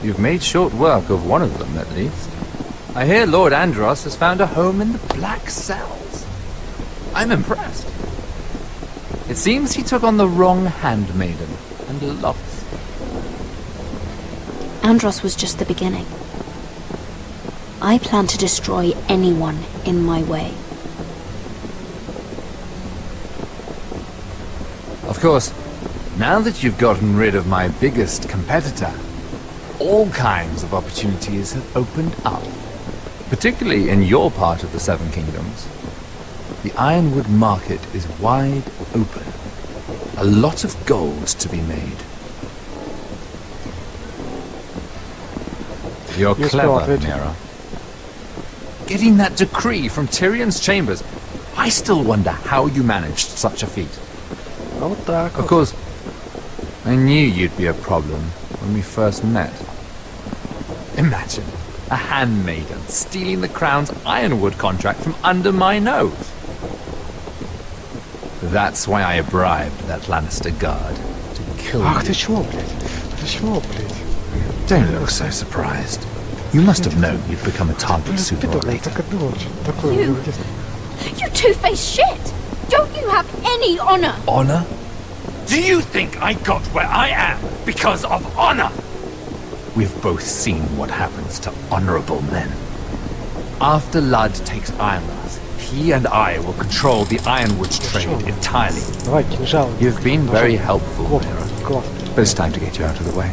you've made short work of one of them at least. I hear Lord Andros has found a home in the Black Cells. I'm impressed. It seems he took on the wrong handmaiden and lost. Andros was just the beginning. I plan to destroy anyone in my way. Of course, now that you've gotten rid of my biggest competitor, all kinds of opportunities have opened up. Particularly in your part of the Seven Kingdoms. The Ironwood market is wide open. A lot of gold to be made. You're clever, Mira. Getting that decree from Tyrion's chambers, I still wonder how you managed such a feat. Of course, I knew you'd be a problem when we first met. Imagine a handmaiden stealing the Crown's Ironwood contract from under my nose. That's why I bribed that Lannister guard to kill you. Ах ты чего, блядь? Ты чего, блядь? Don't look so surprised. You must have known you'd become a target sooner or later. You two-faced shit! Don't you have any honor? Honor? Do you think I got where I am because of honor? We've both seen what happens to honorable men. After Ludd takes Ironrath, he and I will control the Ironwood trade entirely. You've been very helpful, Mira, but it's time to get you out of the way.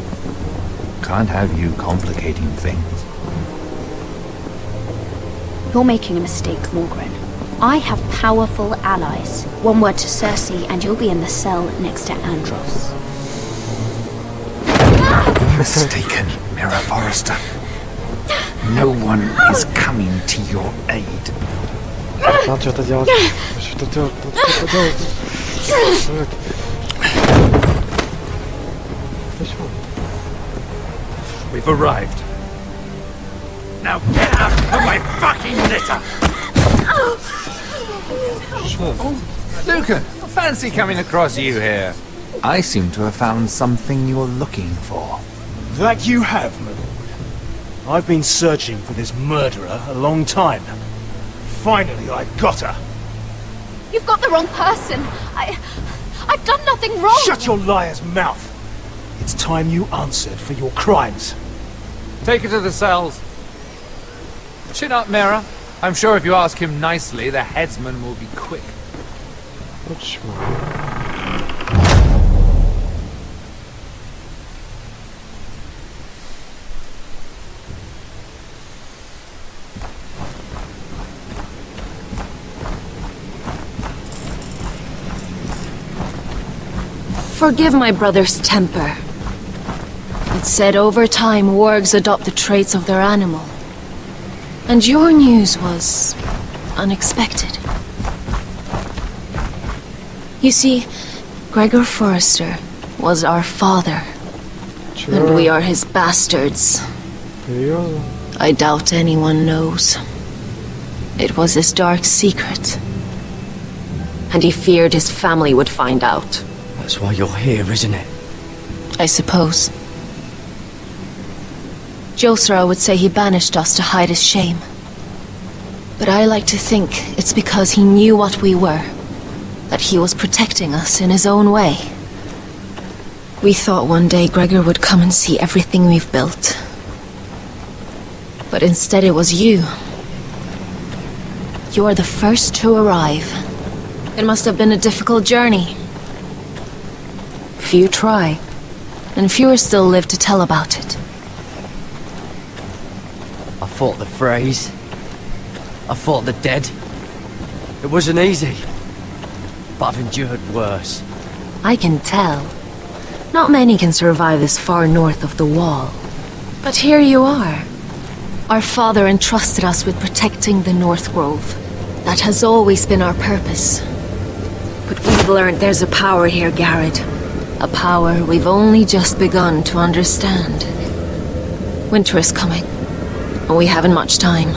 Can't have you complicating things. You're making a mistake, Morgren. I have powerful allies. One word to Cersei and you'll be in the cell next to Andros. Mistaken, Mira Forrester. No one is coming to your aid. Надо что-то делать. Что-то делать. We've arrived. Now get out of my fucking litter! Oh, Lucan, fancy coming across you here. I seem to have found something you're looking for. That you have, my lord. I've been searching for this murderer a long time. Finally, I got her. You've got the wrong person. I've done nothing wrong. Shut your liar's mouth. It's time you answered for your crimes. Take her to the cells. Chin up, Mira. I'm sure if you ask him nicely, the headsman will be quick. Forgive my brother's temper. It's said over time wargs adopt the traits of their animal. And your news was unexpected. You see, Gregor Forrester was our father. And we are his bastards. I doubt anyone knows. It was his dark secret. And he feared his family would find out. That's why you're here, isn't it? I suppose. Josra would say he banished us to hide his shame. But I like to think it's because he knew what we were. That he was protecting us in his own way. We thought one day Gregor would come and see everything we've built. But instead it was you. You are the first to arrive. It must have been a difficult journey. Few try, and fewer still live to tell about it. I fought the Freys. I fought the dead. It wasn't easy. But I've endured worse. I can tell. Not many can survive this far north of the Wall. But here you are. Our father entrusted us with protecting the North Grove. That has always been our purpose. But we've learned there's a power here, Garrett. A power we've only just begun to understand. Winter is coming, and we haven't much time.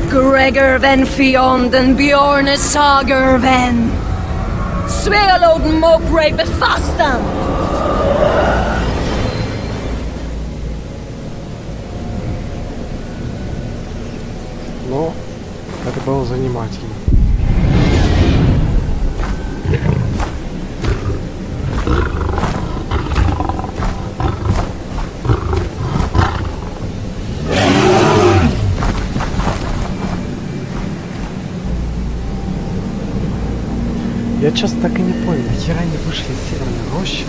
Gregor ven fionden Bjorne sager ven. Svealoden mokre befastan. Но это было занимательно. Я честно так и не понял, нахера они вышли из Северной рощи?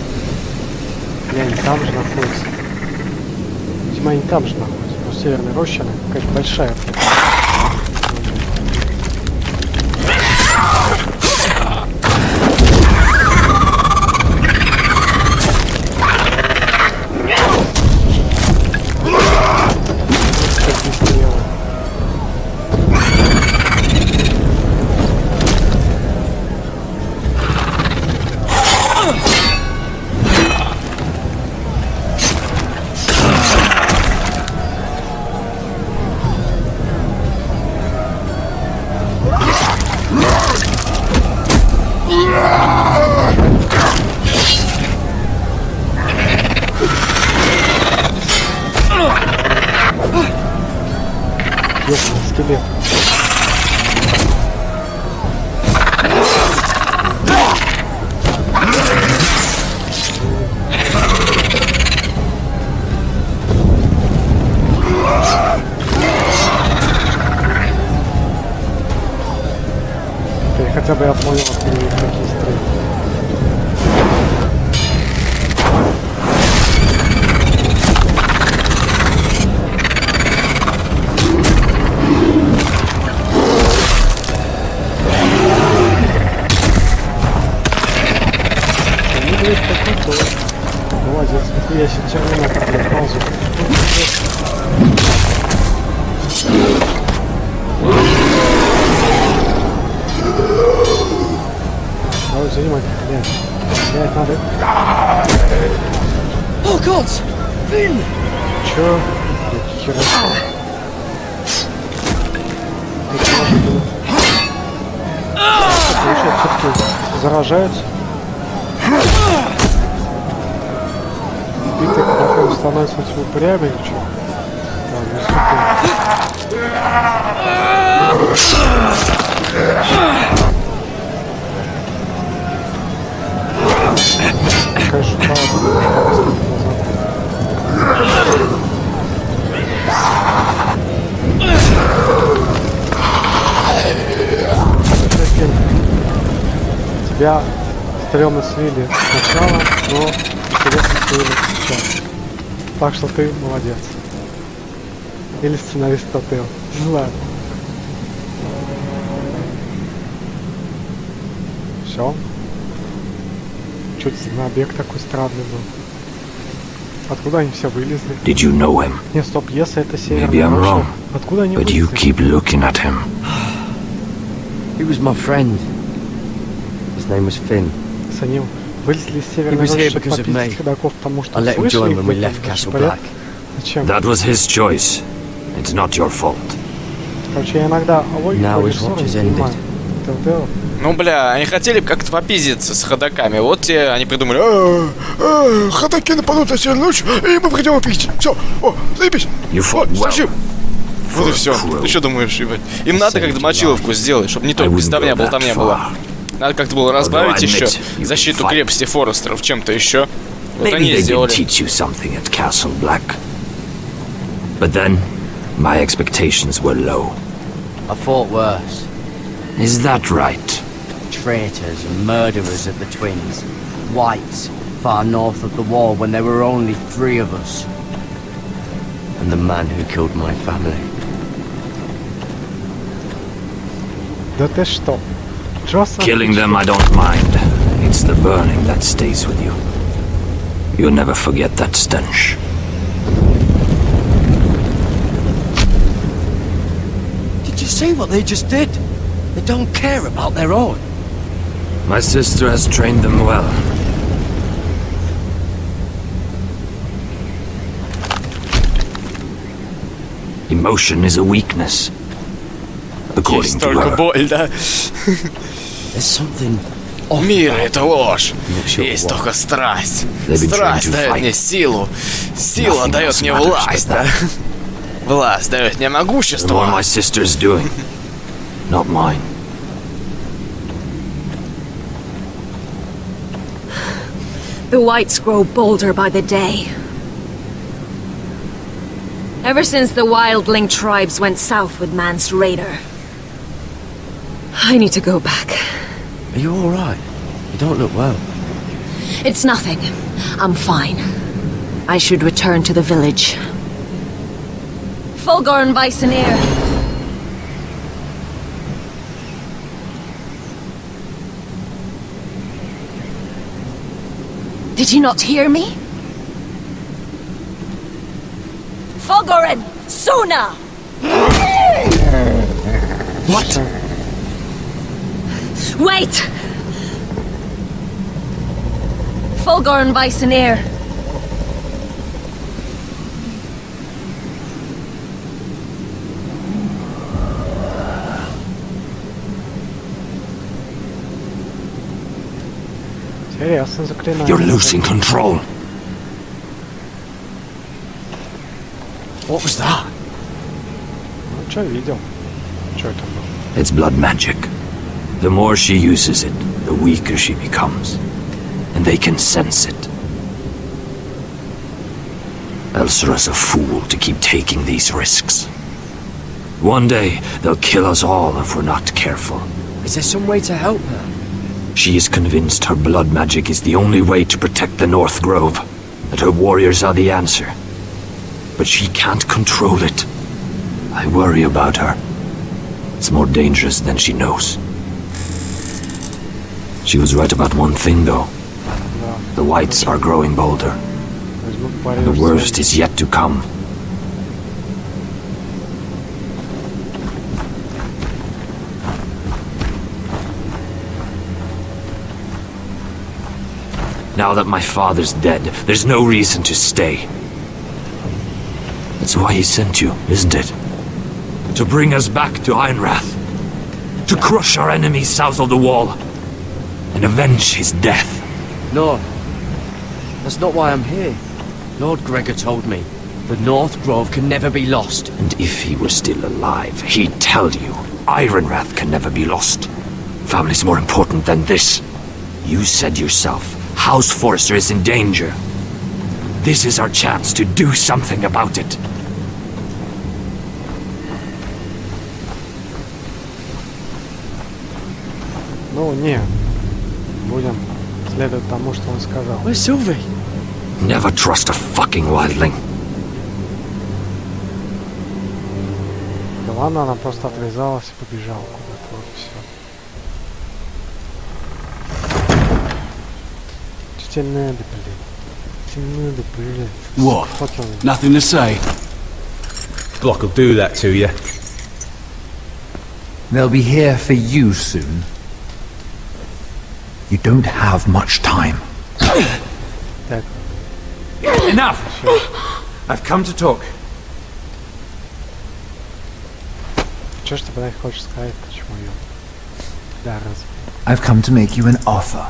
Или они там же находятся? Видимо, они там же находятся, но Северная роща, она какая-то большая. Скелет. Хотя бы я понял, откуда у них такие стрелы. Молодец, я сейчас терминатор ползу. Давай занимать, блядь, надо. Oh God, Finn! Чё? Хера. Получается, все-таки заражаются. Битый пока становится этим упырями или что? Конечно, тебя стрёмно слили сначала, но интересно слили сейчас. Так что ты молодец. Или сценарист Тотел. Не знаю. Все. Что это за набег такой странный был? Откуда они все вылезли? Did you know him? Не, стоп, если это Maybe северная I'm Russia, wrong, откуда они but you вылезли? keep looking at him. He was my friend. His name was Finn. С ним вылезли из He северной was here Russia, чтобы because of me. попить ходоков, потому что I let him слышали join их when в we этом left Castle порядке. Black. Зачем? That was his choice. It's not your fault. Короче, я иногда логику Now his режиссера watch не is ended. понимаю. Это дело. Ну, бля, они хотели как-то попиздиться с ходоками. Вот те, они придумали, Ходаки нападут на Северную ночь, и мы пойдем пить. Все, о, заебись. Спасибо. Вот и все. Ты что думаешь, ебать? Им надо как-то мочиловку сделать, чтобы не только болтовня была. Надо как-то было разбавить еще защиту крепости Форестеров чем-то еще. Вот они и сделали. Teach you something at Castle Black. But then, my expectations were low. I thought worse. Is that right? Traitors and murderers of the twins. Whites, far north of the wall when there were only 3 of us. And the man who killed my family. Да ты что? Killing them I don't mind. It's the burning that stays with you. You'll never forget that stench. Did you see what they just did? They don't care about their own. My sister has trained them well. Emotion is a weakness. According Есть to только her. боль, да? There's something Мир — это ложь. Есть только страсть. Страсть дает мне силу. Сила дает мне власть, да? Власть дает мне And what могущество. my sister's doing, not mine. The whites grow bolder by the day. Ever since the wildling tribes went south with Man's raider. I need to go back. Are you alright? You don't look well. It's nothing. I'm fine. I should return to the village. Fulgorn Bysonir. Did you not hear me? Fulgorin! Sona! What? Wait! Fulgorn Bysonir. Интересно заклинание. You're losing control. What was that? Ну, что видел? Что это было? It's blood magic. The more she uses it, the weaker she becomes. And they can sense it. Elsera's a fool to keep taking these risks. One day, they'll kill us all if we're not careful. Is there some way to help her? She is convinced her blood magic is the only way to protect the North Grove, that her warriors are the answer. But she can't control it. I worry about her. It's more dangerous than she knows. She was right about one thing, though. The whites are growing bolder. And the worst is yet to come. Now that my father's dead, there's no reason to stay. That's why he sent you, isn't it? To bring us back to Ironrath. To crush our enemies south of the wall. And avenge his death. No. That's not why I'm here. Lord Gregor told me the North Grove can never be lost. And if he were still alive, he'd tell you Ironrath can never be lost. Family's more important than this. You said yourself, House Forrester is in danger. This is our chance to do something about it. Ну, не. Будем следовать тому, что он сказал. Where's Sylvie? Never trust a fucking wildling. Да ладно, она просто отвязалась и побежала куда-то, вот и все. тебе надо, блин? Тебе надо, блин. What? Nothing to say? Block will do that to you. They'll be here for you soon. You don't have much time. Так. Enough! I've come to talk. Чё ж ты, блядь, хочешь сказать? Почему ее? Да, раз. I've come to make you an offer.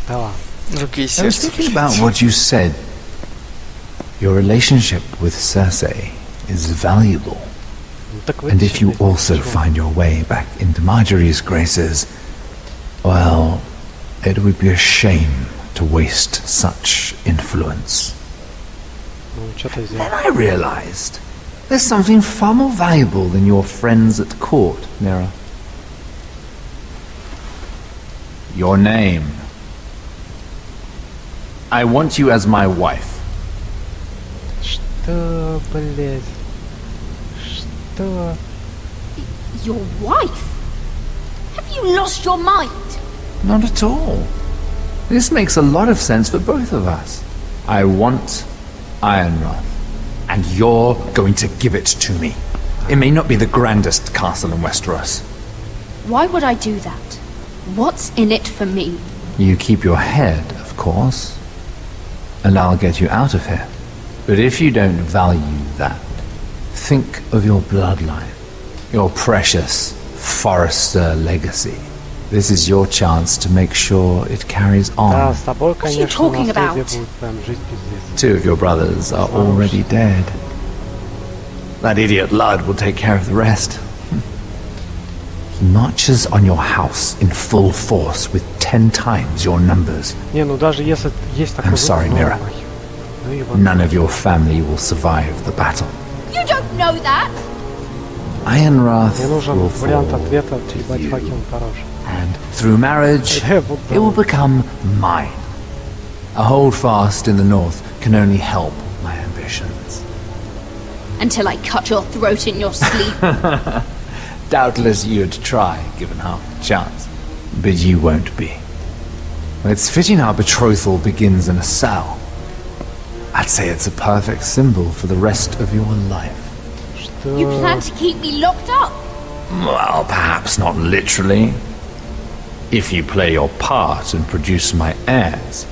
Да ладно. I was thinking about what you said. Your relationship with Cersei is valuable. And if you also find your way back into Marjorie's graces, well, it would be a shame to waste such influence. Then I realized there's something far more valuable than your friends at court, Mira. Your name. I want you as my wife. Что, блядь? Что? Your wife? Have you lost your mind? Not at all. This makes a lot of sense for both of us. I want Ironrath, and you're going to give it to me. It may not be the grandest castle in Westeros. Why would I do that? What's in it for me? You keep your head, of course, and I'll get you out of here. But if you don't value that, think of your bloodline, your precious Forrester legacy. This is your chance to make sure it carries on. Да, с тобой, конечно, talking about? наследие будет прям жить пиздец. 2 of your brothers are already dead. That idiot Lud will take care of the rest. He marches on your house in full force with 10 times your numbers. Не, ну даже если есть такой I'm sorry, Mira. None of your family will survive the battle. You don't know that! Ironrath Мне нужен will вариант fall ответа, to ебать you. факел хороший. And through marriage, it will become mine. A holdfast in the north can only help my ambitions. Until I cut your throat in your sleep. Doubtless you'd try, given half the chance. But you won't be. It's fitting our betrothal begins in a cell. I'd say it's a perfect symbol for the rest of your life. Что? You plan to keep me locked up? Well, perhaps not literally. If you play your part and produce my heirs.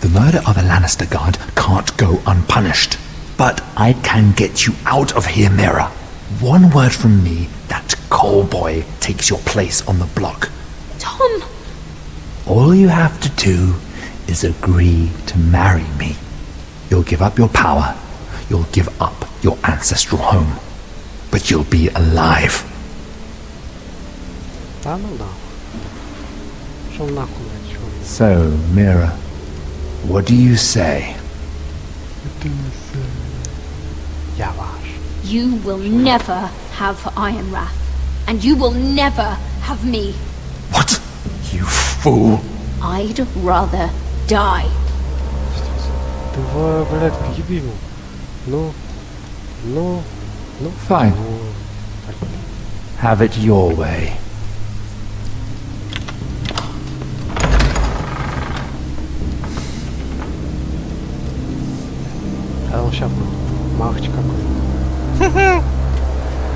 The murder of a Lannister guard can't go unpunished. But I can get you out of here, Mira. One word from me, that coal boy takes your place on the block. Tom! All you have to do is agree to marry me. You'll give up your power. You'll give up your ancestral home. But you'll be alive. Да, ну да. Шел нахуй, блядь, чё? So, Mira, what do you say? Я ваш. You will never have Ironrath. And you will never have me. What? You fool. I'd rather die. Ты, блядь, дебил. Ну. Fine. Have it your way. А он сейчас махач какой.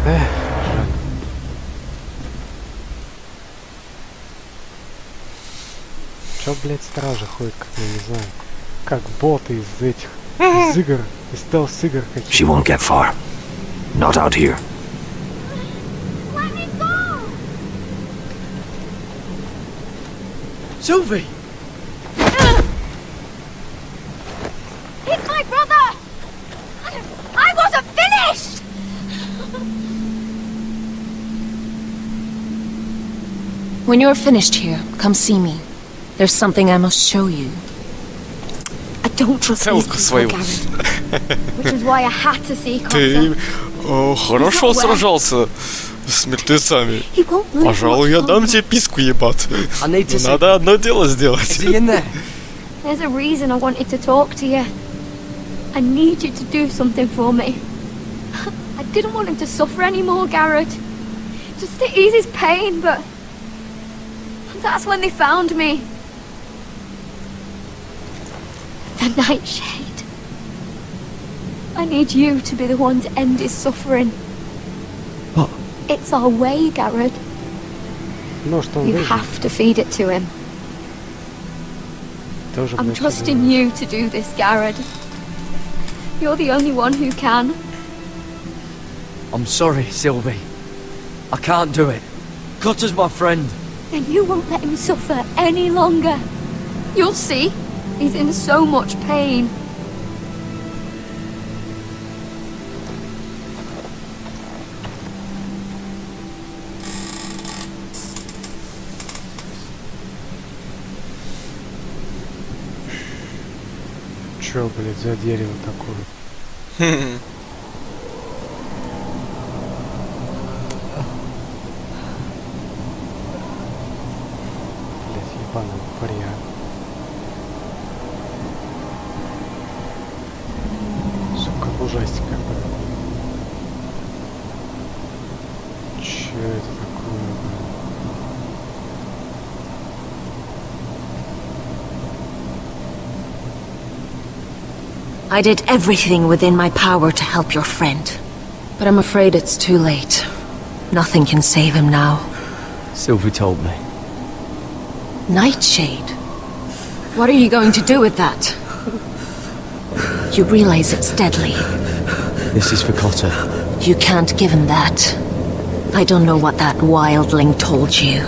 Эх, жаль. Чё, блядь, стражи ходят, как я не знаю. Как боты из этих, из игр, из стелс-игр каких-то. She won't get far. Not out here. Let me go! Sylvie! He's my brother! I wasn't finished! When you're finished here, come see me. There's something I must show you. I don't trust these people, Garrett. Which is why I had to see Cotter. Ты хорошо сражался с мертвецами. Пожалуй, я дам тебе писку, ебать. Надо одно дело сделать. There's a reason I wanted to talk to you. I need you to do something for me. I didn't want him to suffer anymore, Garrett. Just to ease his pain, but that's when they found me. The Nightshade. I need you to be the one to end his suffering. What? It's our way, Garrett. You have to feed it to him. I'm trusting you to do this, Garrett. You're the only one who can. I'm sorry, Sylvie. I can't do it. Cutter's my friend. Then you won't let him suffer any longer. You'll see. He's in so much pain. Чё, блядь, за дерево такое? Блядь, ебаная пария. Сука, как ужастик какой. Чё это такое, блядь? I did everything within my power to help your friend. But I'm afraid it's too late. Nothing can save him now. Sylvie told me. Nightshade? What are you going to do with that? You realize it's deadly. This is for Cotter. You can't give him that. I don't know what that wildling told you.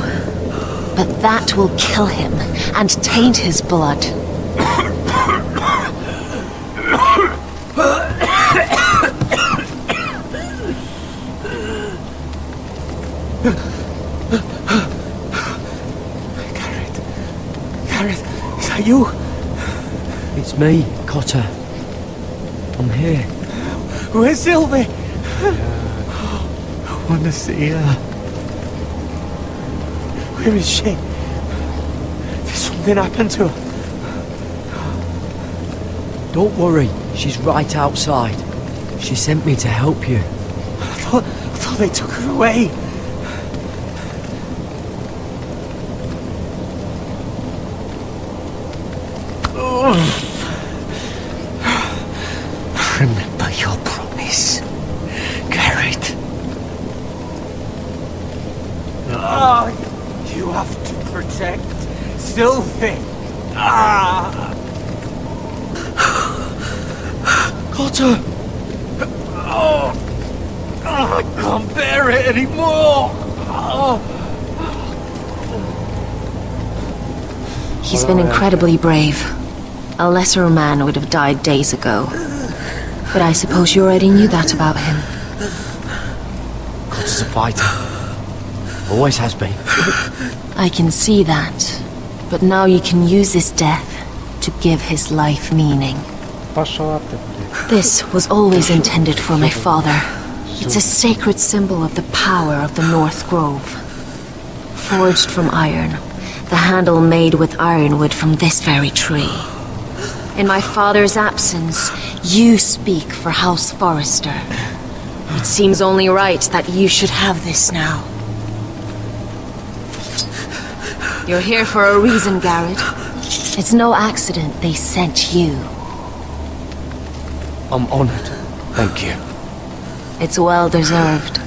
But that will kill him and taint his blood. Garrett, is that you? It's me, Cotter. I'm here. Where's Sylvie? I want to see her. Where is she? Did something happen to her? Don't worry, she's right outside. She sent me to help you. I thought they took her away. Remember your promise, Garrett. You have to protect Sylvie. Cotter! I can't bear it anymore. He's been incredibly brave. A lesser man would have died days ago. But I suppose you already knew that about him. Cotter's a fighter. Always has been. I can see that. But now you can use this death to give his life meaning. This was always intended for my father. It's a sacred symbol of the power of the North Grove. Forged from iron, the handle made with ironwood from this very tree. In my father's absence, you speak for House Forrester. It seems only right that you should have this now. You're here for a reason, Garrett. It's no accident they sent you. I'm honored. Thank you. It's well deserved.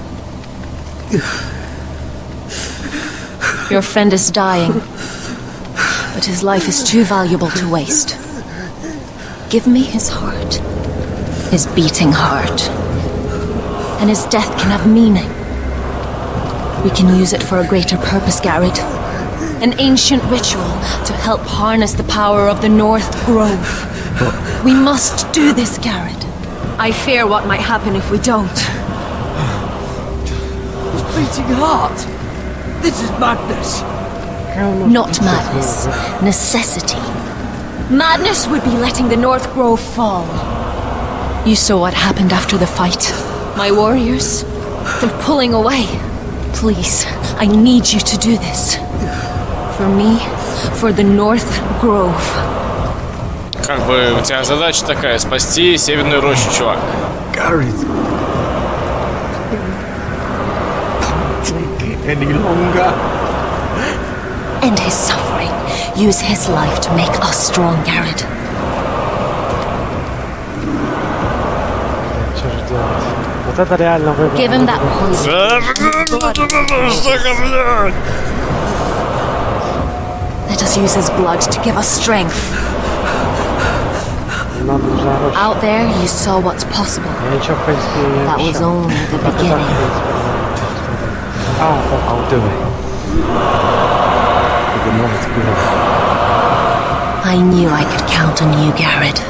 Your friend is dying, but his life is too valuable to waste. Give me his heart, his beating heart, and his death can have meaning. We can use it for a greater purpose, Garrett. An ancient ritual to help harness the power of the North Grove. We must do this, Garrett. I fear what might happen if we don't. His beating heart! This is madness! Not madness. Necessity. Madness would be letting the North Grove fall. You saw what happened after the fight. My warriors, they're pulling away. Please, I need you to do this. For me, for the North Grove. Как бы у тебя задача такая — спасти Северную Рощу, чувак. Garrett. Take any longer. End his suffering. Use his life to make us strong, Garrett. Что же делать? Вот это реально выбор. Give him that poison. Let us use his blood to give us strength. Out there, you saw what's possible. That was only the beginning. I'll do it. But the night's good. I knew I could count on you, Garrett.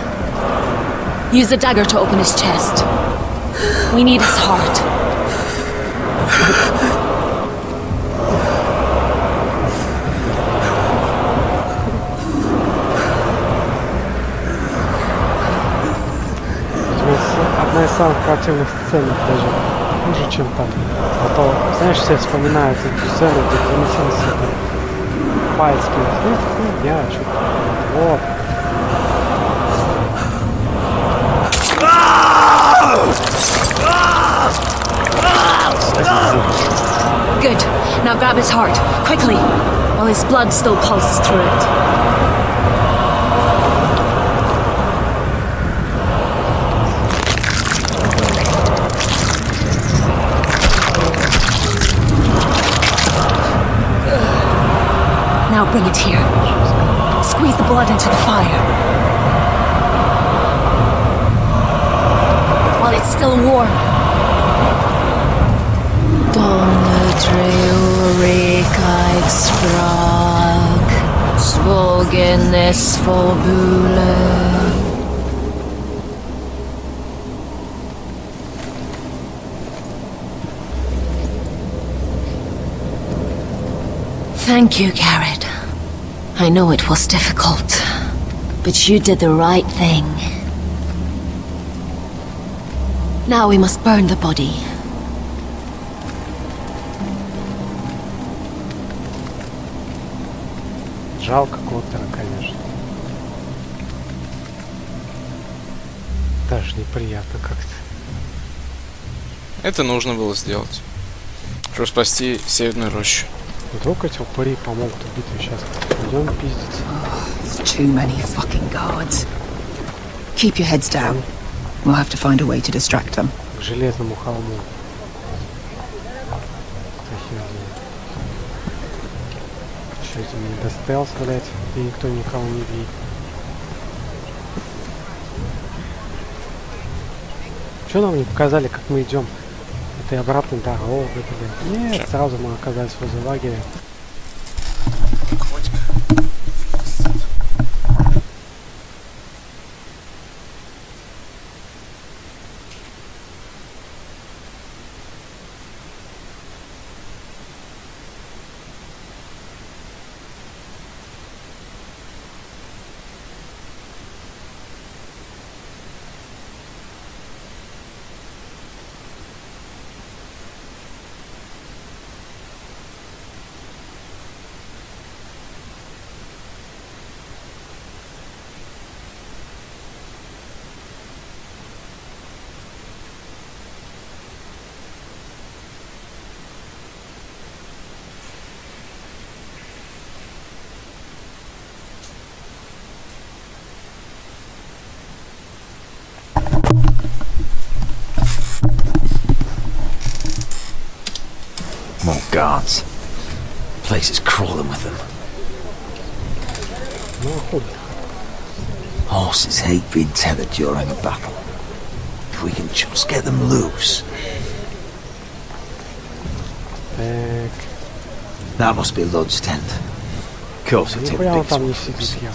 Use the dagger to open his chest. We need his heart. Одна из самых противных сцен, даже хуже, чем там. А то, знаешь, все вспоминают эту сцену, где принесется пальцем. Я что-то. Вот. Good. Now grab his heart, quickly, while his blood still pulses through it. Now bring it here. Squeeze the blood into the fire. While it's still warm. Svogenes fabule. Thank you, Garrett. I know it was difficult, but you did the right thing. Now we must burn the body. Жалко Коттера, конечно. Даже неприятно как-то. Это нужно было сделать, чтобы спасти Северную рощу. Вдруг эти упыри помогут в битве сейчас. Пойдем пиздиться. There's too many fucking guards. Keep your heads down. We'll have to find a way to distract them. К Железному холму. Что это мне достелс, блять, и никто никого не видит. Что нам не показали, как мы идем? Это и обратная дорога, блядь. Нет, сразу мы оказались возле лагеря. More guards. Place is crawling with them. Horses hate being tethered during a battle. If we can just get them loose. That must be Lud's tent. Of course, it's Нихуя он там не сидит, я.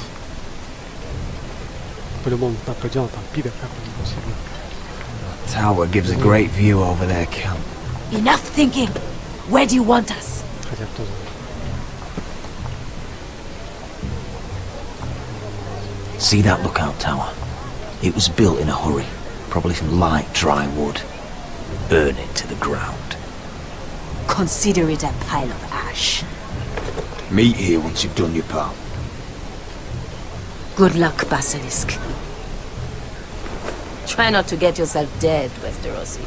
По-любому туда пойдем, там пидор какой-нибудь сидит. Tower gives a great view over their camp. Enough thinking. Where do you want us? Хотя тоже. See that lookout tower? It was built in a hurry, probably from light, dry wood. Burn it to the ground. Consider it a pile of ash. Meet here once you've done your part. Good luck, Basilisk. Try not to get yourself dead, Westerosi.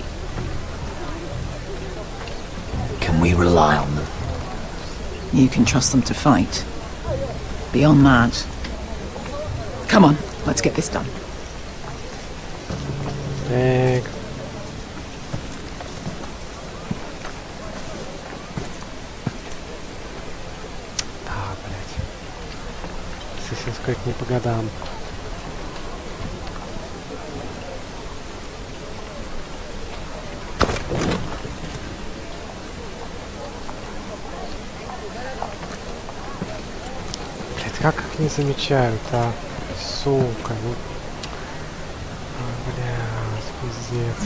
we rely on them. You can trust them to fight. Beyond that... Come on, let's get this done. Так. Да, блядь. Assassin's Creed не по годам. Блядь, как их не замечают, а? Сука, ну... Блядь, пиздец.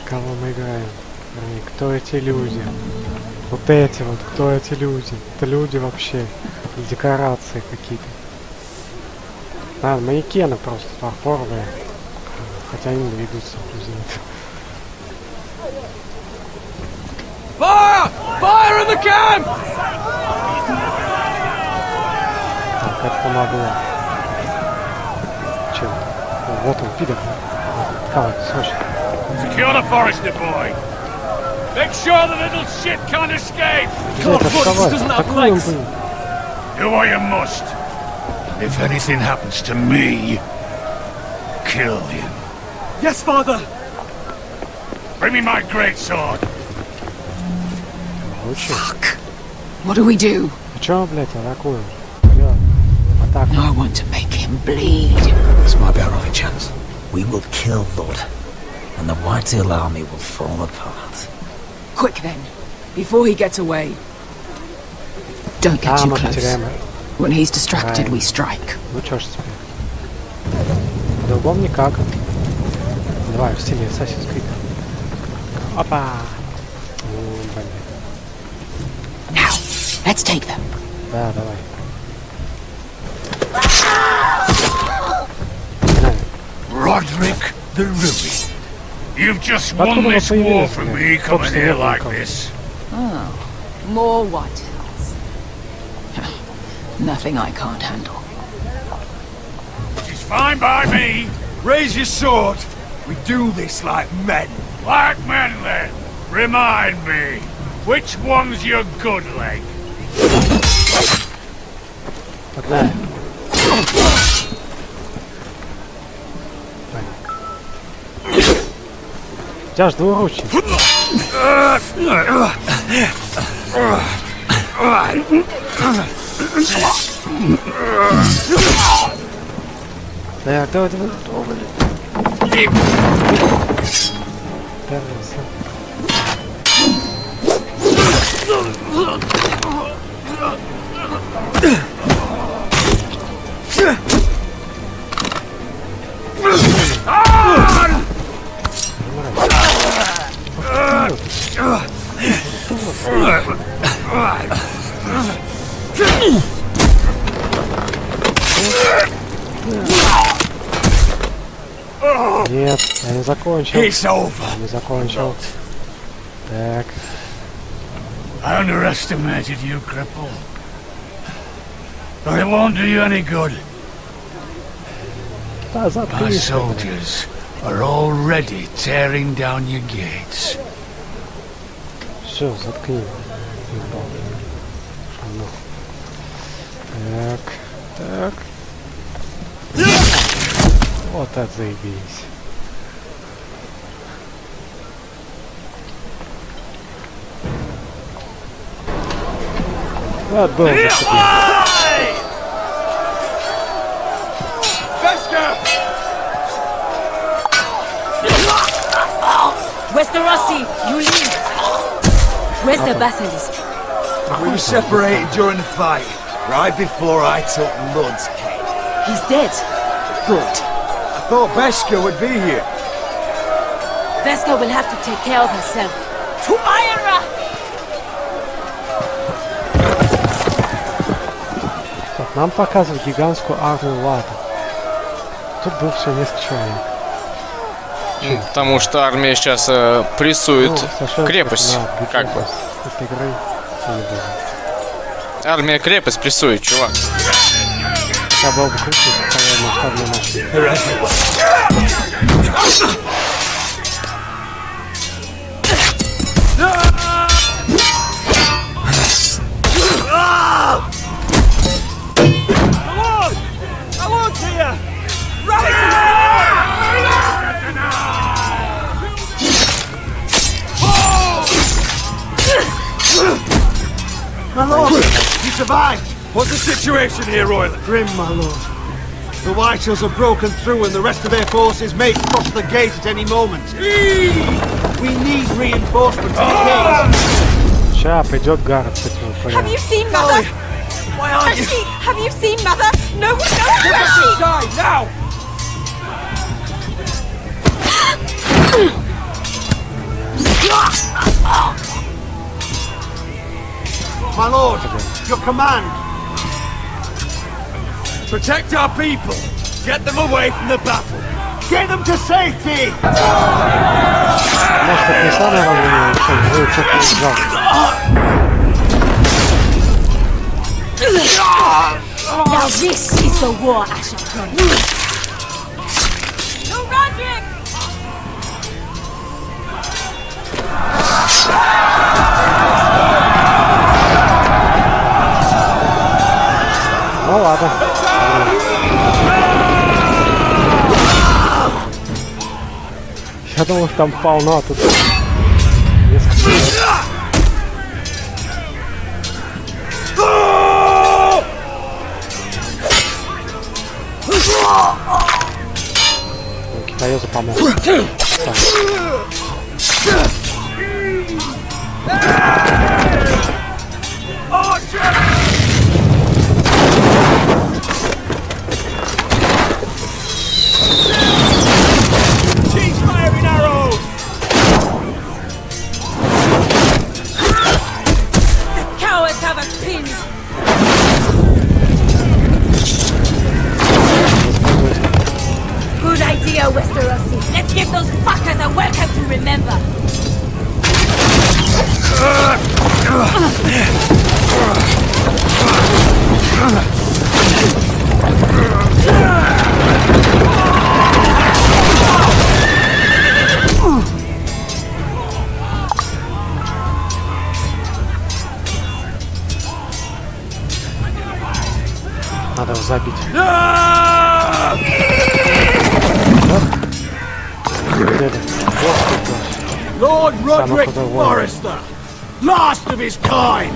Кого мы играем? Вернее, кто эти люди? Вот эти вот, кто эти люди? Это люди вообще. Декорации какие-то. А, манекены просто фарфоровые. Хотя они двигаются, Fire! Fire in the camp! Так, это помогло. Чем? О, вот он, пидор. Давай, срочно. Secure the forester, boy. Make sure the little shit can't escape. Блядь, отставай, такой он был. Do what you must. If anything happens to me, kill him. Yes, father. Bring me my greatsword. Fuck. What do we do? Чё, блядь, атакуем? Атака. I want to make him bleed. This might be our only chance. We will kill Lord, and the Whitetail army will fall apart. Quick then, before he gets away. Don't get too close. When he's distracted, we strike. Ну чё ж теперь? По-другому никак. Давай, в стиле Assassin's Creed. Опа! О, блин. Now, let's take them. Да, давай. Roderick the Ruined. You've just won this war for me coming here like this. Oh, more whitetails. Nothing I can't handle. It's fine by me. Raise your sword. We do this like men. Like men then. Remind me, which one's your good leg? Погнали. У тебя ж двуручник. Так, давай, давай, давай. Нет, я не закончил. Я не закончил. Так. I underestimated you, cripple. But it won't do you any good. My soldiers are already tearing down your gates. Все, заткни. Так, так. Вот это заебись. Вот был Westerosi, you leave. Where's the basilisk? We were separated during the fight, right before I took Lud's head. He's dead. Good. I thought Beskha would be here. Beskha will have to take care of herself. To Ironra! Так, нам показывают гигантскую армию Лада. Тут был всего несколько человек. Потому что армия сейчас прессует крепость, как бы. Армия крепость прессует, чувак. Я был бы крутый, наверное, situation here, Royal? Grim, my lord. The Whitehills have broken through and the rest of their forces may cross the gate at any moment. We need reinforcements to the gate. Ща придет Гаррет с этим упырем. Have you seen Mother? Why aren't you? Have you seen Mother? No one knows where she is. Now! My lord, your command. Protect our people. Get them away from the battle. Get them to safety. Может, это не самое разумное решение, но что-то не жалко. Now this is the war, Asher. No, Roderick! Ну ладно. Я думал, что там полно, а тут несколько. Китаёзу помог. She's firing arrows! The cowards have us pinned! Good idea, Westerosi. Let's give those fuckers a welcome to remember. Надо его забить. Lord Roderick Forrester, last of his kind.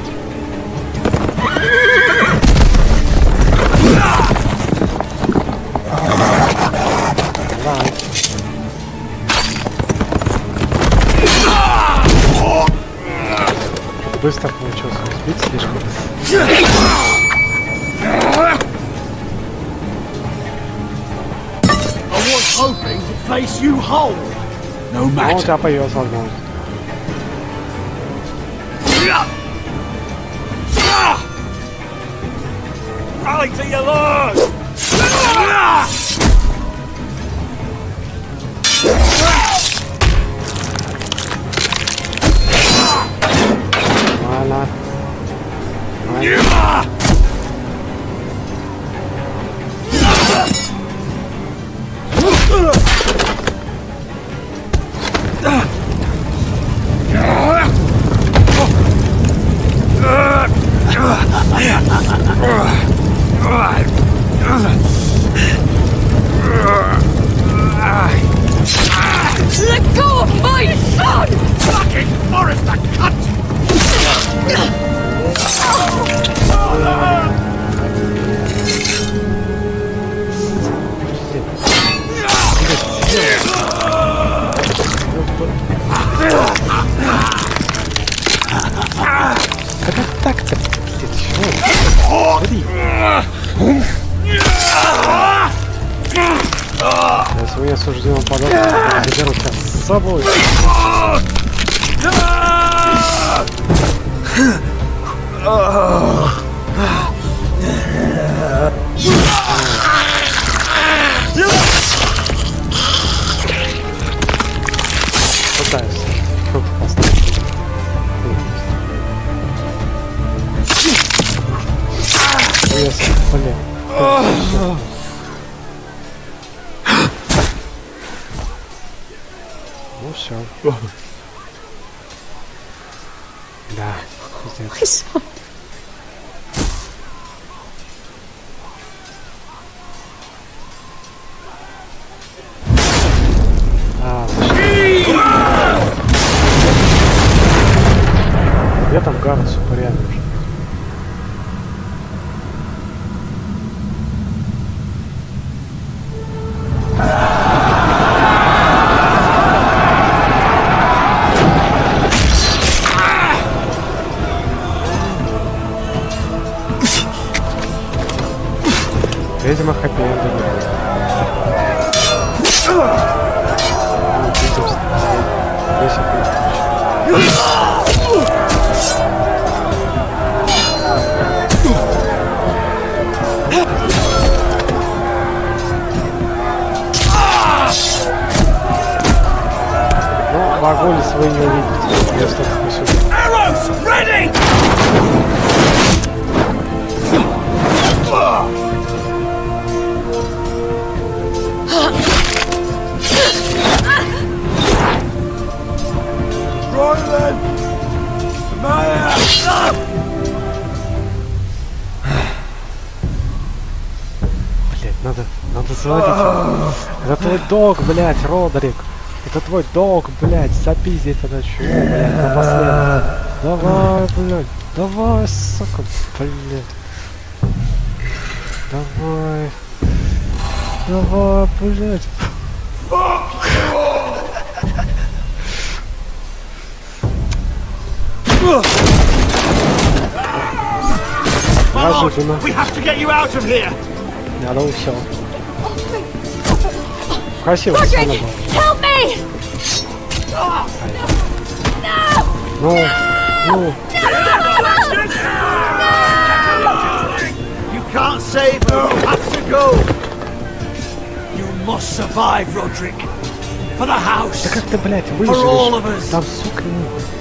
Быстро получилось сбить слишком. I was hoping to face you whole. No Ну, у matter. тебя появилась возможность. Rally to your lord! Нормально. Let go of my son! Fucking Forrester, cunt! Когда так-то? Смотри. Если мне суждено подобное, я заберу тебя с собой. Пытаюсь. Фрукт поставить. Блин. Ну все. Да, пиздец. Где там Гаррет с упырями уже? хэппи-энда не будет. Ну, в огонь свой не увидите. Просто сюда. Arrows ready! Roland! Maya! Блять, надо заводить. Это твой долг, блять, Родрик. Это твой долг, блять, запиздить это чего, блять, напоследок. Давай, блять, давай, сука, блять. Давай. Давай, блять. Неожиданно. Я научил. Красиво сцена была. Help me! Ну. You can't save her, you have to go! You must survive, Roderick. For the house. Да как ты, блядь, For all of выживешь? us. Там, сука,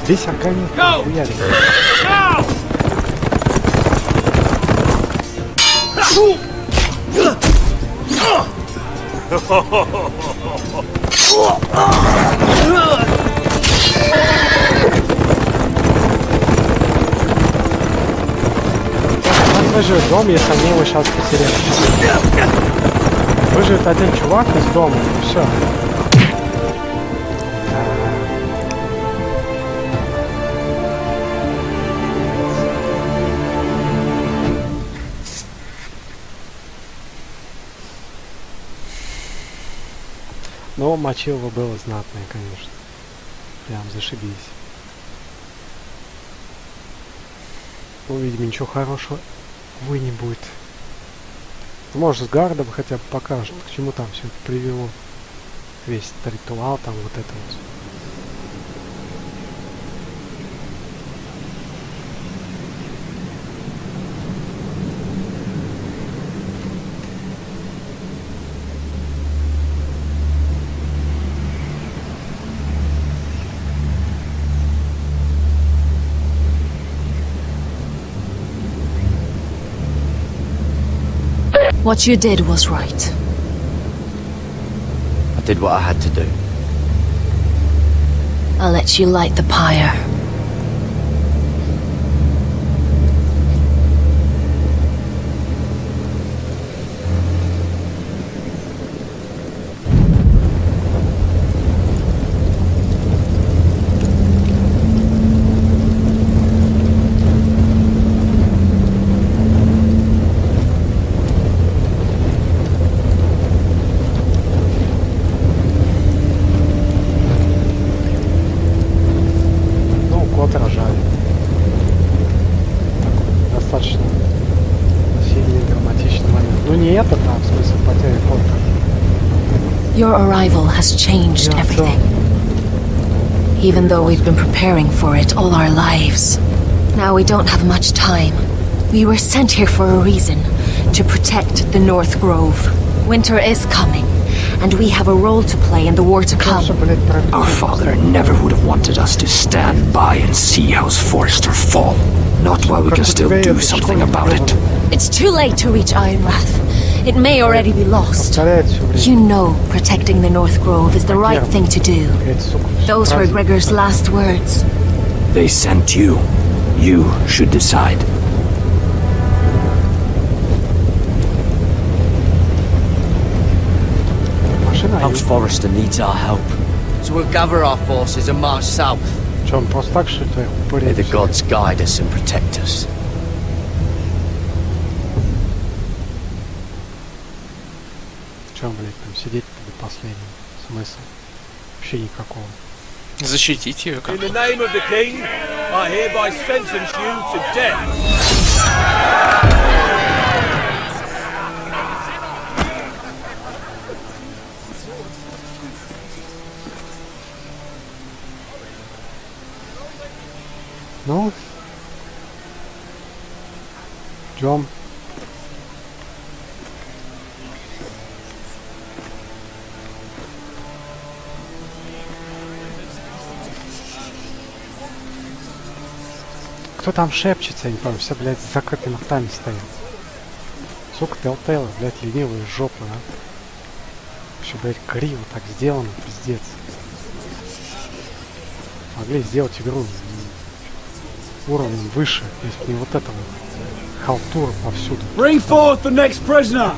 весь организм хуярит. Как выживет дом, если они его сейчас потеряют? Выживет один чувак из дома, и все. Но мочилово было знатное, конечно. Прям зашибись. Ну, видимо, ничего хорошего увы не будет. Может, с Гардом хотя бы покажут, к чему там все это привело. Весь этот ритуал, там вот это вот. What you did was right. I did what I had to do. I'll let you light the pyre. Your arrival has changed everything. Even though we've been preparing for it all our lives. Now we don't have much time. We were sent here for a reason. To protect the North Grove. Winter is coming. And we have a role to play in the war to come. Our father never would have wanted us to stand by and see House Forrester fall. Not while we can still do something about it. It's too late to reach Ironrath. It may already be lost. You know protecting the North Grove is the right thing to do. Those were Gregor's last words. They sent you. You should decide. House Forrester needs our help. So we'll gather our forces and march south. May the gods guide us and protect us. Чем, блядь, там сидеть до последнего? Смысл? Вообще никакого. Защитить ее как? In the name of the king, I hereby sentence you to death. Ну, ждем. Кто там шепчется, я не помню, все, блядь, с закрытыми ртами стоят. Сука, Telltale, блядь, ленивые жопы, а. Еще, блядь, криво так сделано, пиздец. Могли сделать игру уровнем выше, если не вот это вот халтура повсюду. Bring forth the next prisoner!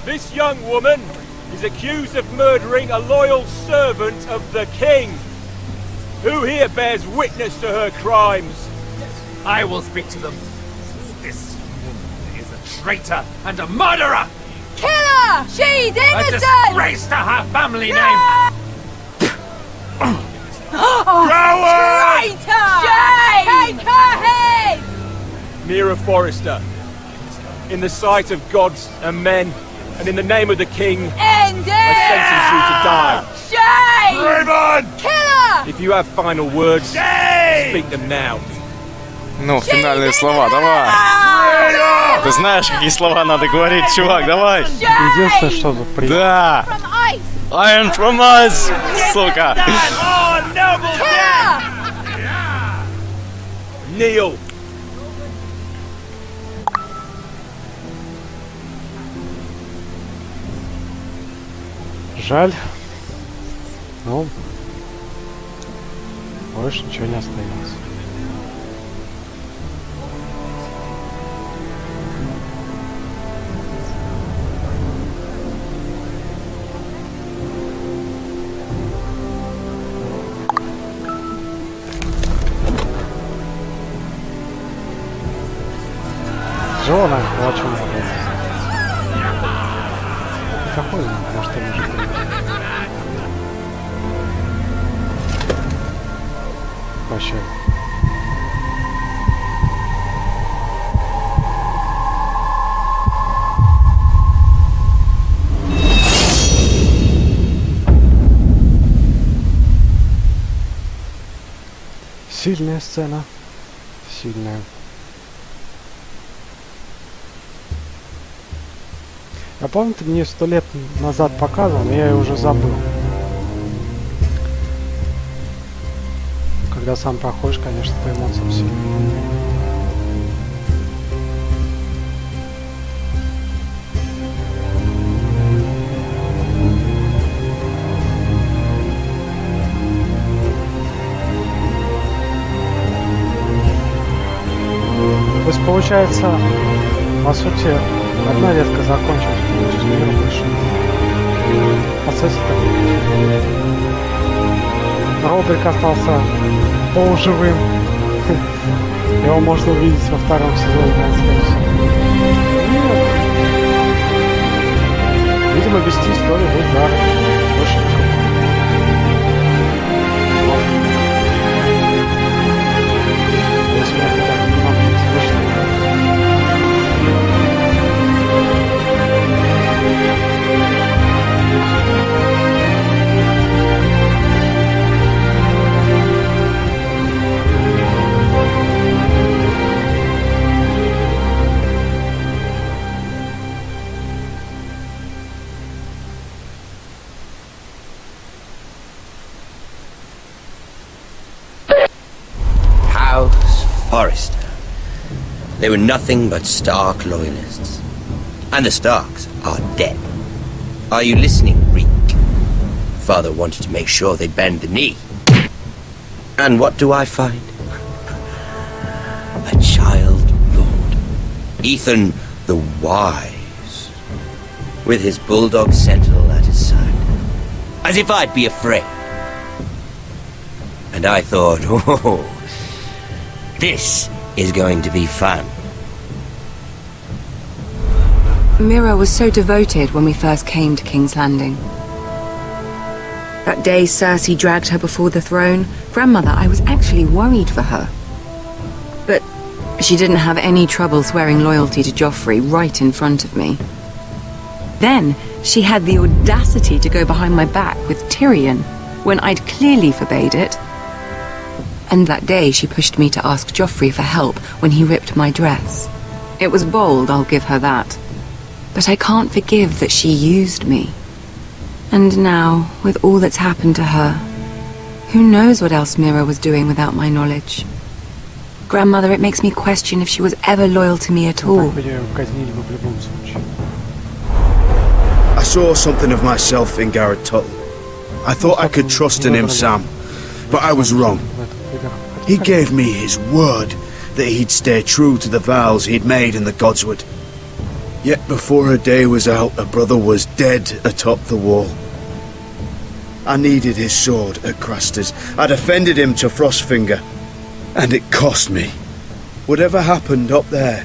This young woman is accused of murdering a loyal servant of the king. Who here bears witness to her crimes? I will speak to them. This woman is a traitor and a murderer! Kill her! She's A innocent! disgrace to her family name! Traitor! Shame! Take her head! Mira Forrester, in the sight of gods and men, and in the name of the king, End it! I sentence you to die. Shame! Raven! Kill her! If you have final words, speak them now. Ну, финальные слова, давай. Ты знаешь, какие слова надо говорить, чувак, давай. Единственное, что тут приятно. Да. Iron from us, сука. Kneel. Жаль. Ну, больше ничего не остается. Тяжело, наверное, палачом работать. Какой он, на что может быть? Вообще. Сильная сцена. Сильная. Я помню, ты мне 100 лет назад показывал, но я ее уже забыл. Когда сам проходишь, конечно, по эмоциям сильно. То есть получается, по сути, одна ветка закончилась, полностью мир больше. Процесс такой. Родрик остался полуживым. Его можно увидеть во втором сезоне, скорее всего. Нет. Видимо, вести историю будет дар. Больше никакого. Если я хотя бы не могу слышать. Forrester. They were nothing but Stark loyalists. And the Starks are dead. Are you listening, Reek? Father wanted to make sure they'd bend the knee. And what do I find? A child lord. Ethan the Wise. With his bulldog sentinel at his side. As if I'd be afraid. And I thought, oh, this is going to be fun. Mira was so devoted when we first came to King's Landing. That day Cersei dragged her before the throne, Grandmother, I was actually worried for her. But She didn't have any trouble swearing loyalty to Joffrey right in front of me. Then she had the audacity to go behind my back with Tyrion when I'd clearly forbade it. And that day she pushed me to ask Joffrey for help when he ripped my dress. It was bold, I'll give her that. But I can't forgive that she used me. And now, with all that's happened to her, who knows what else Mira was doing without my knowledge? Grandmother, it makes me question if she was ever loyal to me at all. I saw something of myself in Garrett Tuttle. I thought I could trust in him, Sam, but I was wrong. He gave me his word that he'd stay true to the vows he'd made in the Godswood. Yet before her day was out, a brother was dead atop the wall. I needed his sword at Craster's. I defended him to Frostfinger, and it cost me. Whatever happened up there,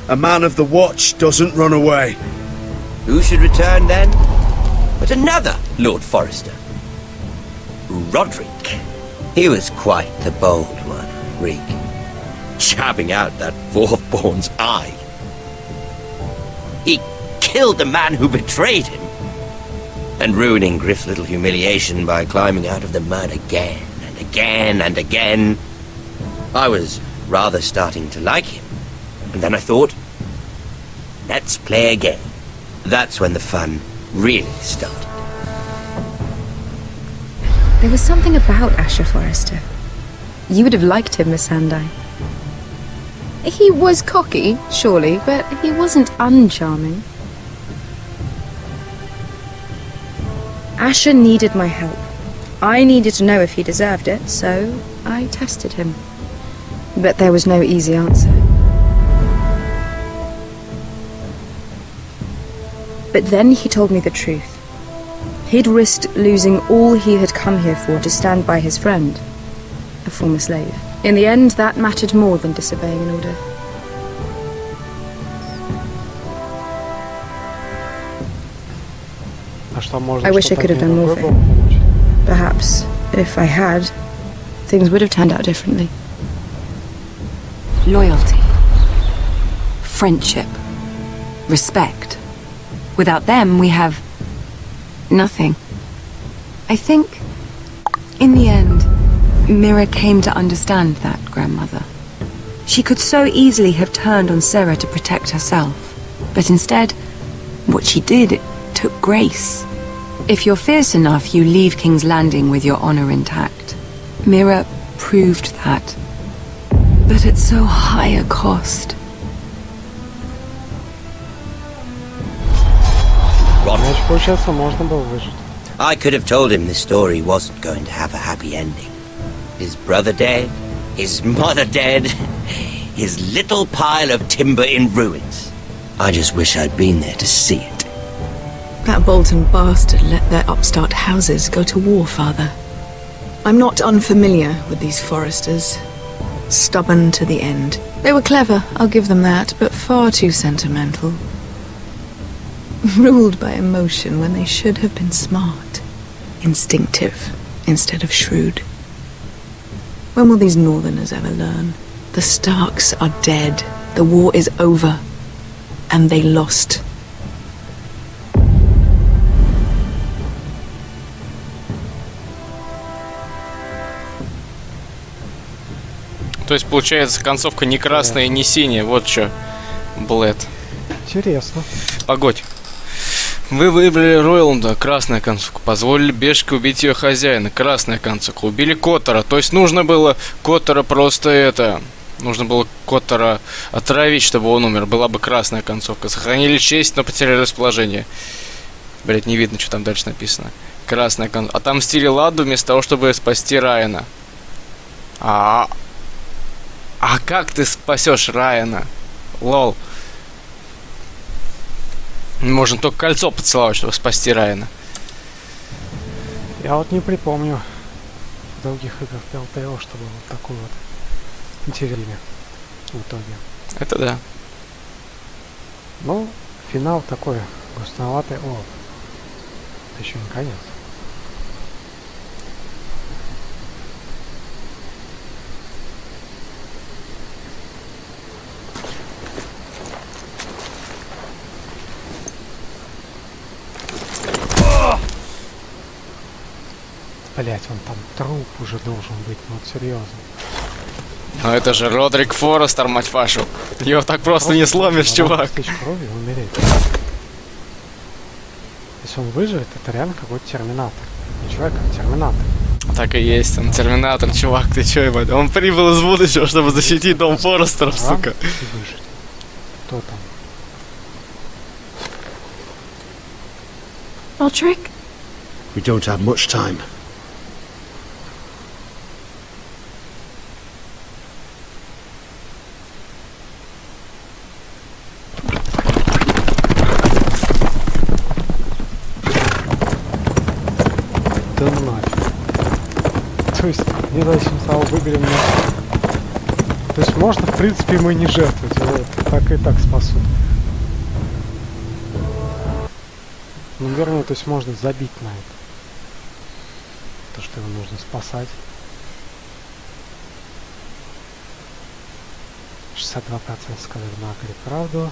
a man of the Watch doesn't run away. Who should return then? But another Lord Forrester. Roderick. He was quite the bold one, Rig. Jabbing out that fourth-born's eye. He killed the man who betrayed him. And ruining Griff's little humiliation by climbing out of the mud again and again and again. I was rather starting to like him. And then I thought, let's play a game. That's when the fun really started. There was something about Asher Forrester. You would have liked him, Miss Sandai. He was cocky, surely, but he wasn't uncharming. Asher needed my help. I needed to know if he deserved it, so I tested him. But there was no easy answer. But then he told me the truth. He'd risked losing all he had come here for to stand by his friend, a former slave. In the end, that mattered more than disobeying an order. I wish I could have done more for him. Perhaps, if I had, things would have turned out differently. Loyalty. Friendship. Respect. Without them, we have nothing. I think, in the end, Mira came to understand that, Grandmother. She could so easily have turned on Sarah to protect herself, but instead, what she did, it took grace. If you're fierce enough, you leave King's Landing with your honor intact. Mira proved that, but at so high a cost. I could have told him this story wasn't going to have a happy ending. His brother dead, his mother dead, his little pile of timber in ruins. I just wish I'd been there to see it. That Bolton bastard let their upstart houses go to war, Father. I'm not unfamiliar with these Forresters. Stubborn to the end. They were clever, I'll give them that, but far too sentimental. Ruled by emotion when they should have been smart. Instinctive instead of shrewd. When will these Northerners ever learn? The Starks are dead. The war is over. And they lost. То есть, получается, концовка не красная и не синяя. Вот что, Блэд. Интересно. Погодь. Вы выбрали Ройланда, красная концовка. Позволили Бешке убить ее хозяина, красная концовка. Убили Коттера, то есть нужно было Коттера просто нужно было Коттера отравить, чтобы он умер. Была бы красная концовка. Сохранили честь, но потеряли расположение. Блять, не видно, что там дальше написано. Красная концовка. Отомстили Ладу вместо того, чтобы спасти Райана. А как ты спасешь Райана? Лол. Можно только кольцо поцеловать, чтобы спасти Райана. Я вот не припомню других игр в Telltale, чтобы вот такой вот интересный в итоге. Это да. Ну, финал такой грустноватый. О, это еще не конец. Блять, он там труп уже должен быть, ну вот серьезно. Ну это же Родрик Форестер, мать вашу. Его так просто не сломишь, чувак. Крови умереть. Если он выживет, это реально какой-то терминатор. Не человек, а терминатор. Так и есть, он терминатор, чувак, ты чё, ебать? Он прибыл из будущего, чтобы защитить дом Форестеров, сука. Кто там? Roderick? We don't have much time. Да нафиг. То есть, независимо от того, выберем нас. То есть можно, в принципе, ему и не жертвовать. Вот, так и так спасут. Ну, вернее, то есть можно забить на это. То, что его нужно спасать. 62% сказали на Акре правду.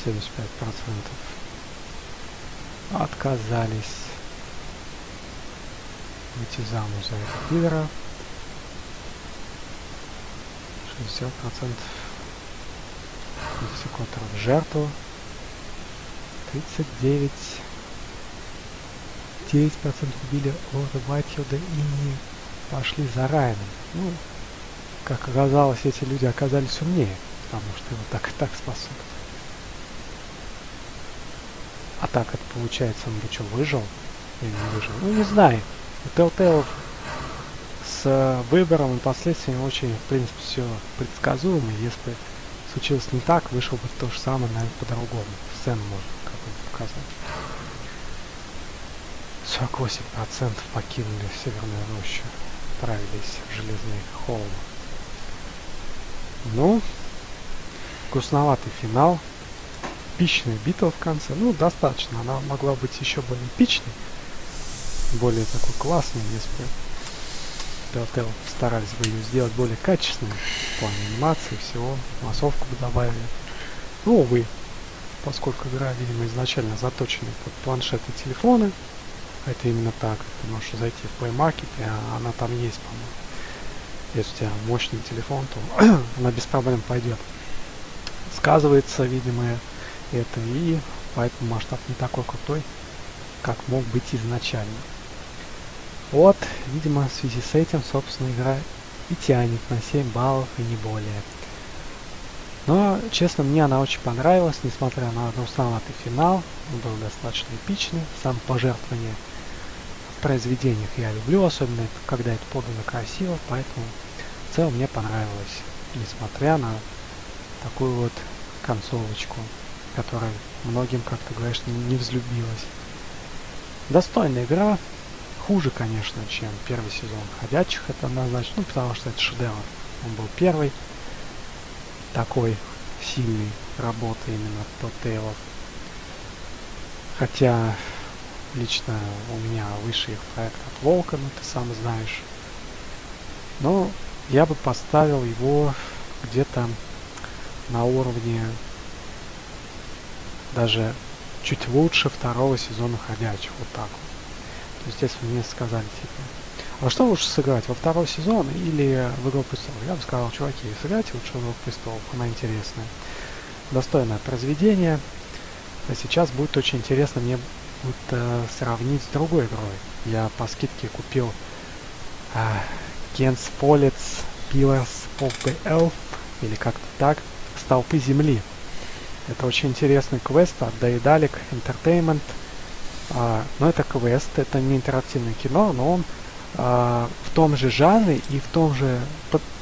75% отказались выйти замуж за этого пидора. 60% экзекуторов в жертву. 39% убили лорда Уайтхилда и не пошли за Райаном. Ну, как оказалось, эти люди оказались умнее, потому что его так и так спасут. А так это получается, он бы что, выжил или не выжил? Ну, не знаю. У Telltale с выбором и последствиями очень, в принципе, все предсказуемо. Если бы случилось не так, вышел бы то же самое, наверное, по-другому. Сцену можно какую-то показать. 48% покинули Северную Рощу, отправились в Железные холмы. Ну, вкусноватый финал. Эпичная битва в конце. Ну, достаточно. Она могла быть еще более эпичной. Более такой классной, если бы Telltale старались бы ее сделать более качественной в плане анимации, всего. Массовку бы добавили. Ну, увы. Поскольку игра, видимо, изначально заточена под планшеты и телефоны. Это именно так. Ты можешь зайти в Play Market, и она там есть, по-моему. Если у тебя мощный телефон, то она без проблем пойдет. Сказывается, видимо, это, и поэтому масштаб не такой крутой, как мог быть изначально. Вот, видимо, в связи с этим, собственно, игра и тянет на 7 баллов и не более. Но, честно, мне она очень понравилась, несмотря на грустноватый финал. Он был достаточно эпичный. Самопожертвование в произведениях я люблю, особенно когда это подано красиво, поэтому в целом мне понравилось, несмотря на такую вот концовочку, которая многим, как ты говоришь, не взлюбилась. Достойная игра. Хуже, конечно, чем первый сезон «Ходячих», это однозначно, ну, потому что это шедевр. Он был первый такой сильной работы именно Telltale. Хотя лично у меня выше их проект от Волка, ну ты сам знаешь. Но я бы поставил его где-то на уровне даже чуть лучше второго сезона «Ходячих», вот так вот. То есть если мне сказали типа, а что лучше сыграть, во второй сезон или в «Игру Престолов», я бы сказал, чуваки, сыграйте лучше в «Игру Престолов», она интересная. Достойное произведение. А сейчас будет очень интересно мне будет сравнить с другой игрой. Я по скидке купил Ken's Follets Pillars of the Earth, или как-то так, Столпы Земли. Это очень интересный квест от Daedalic Entertainment. Но это квест, это не интерактивное кино, но он в том же жанре и в том же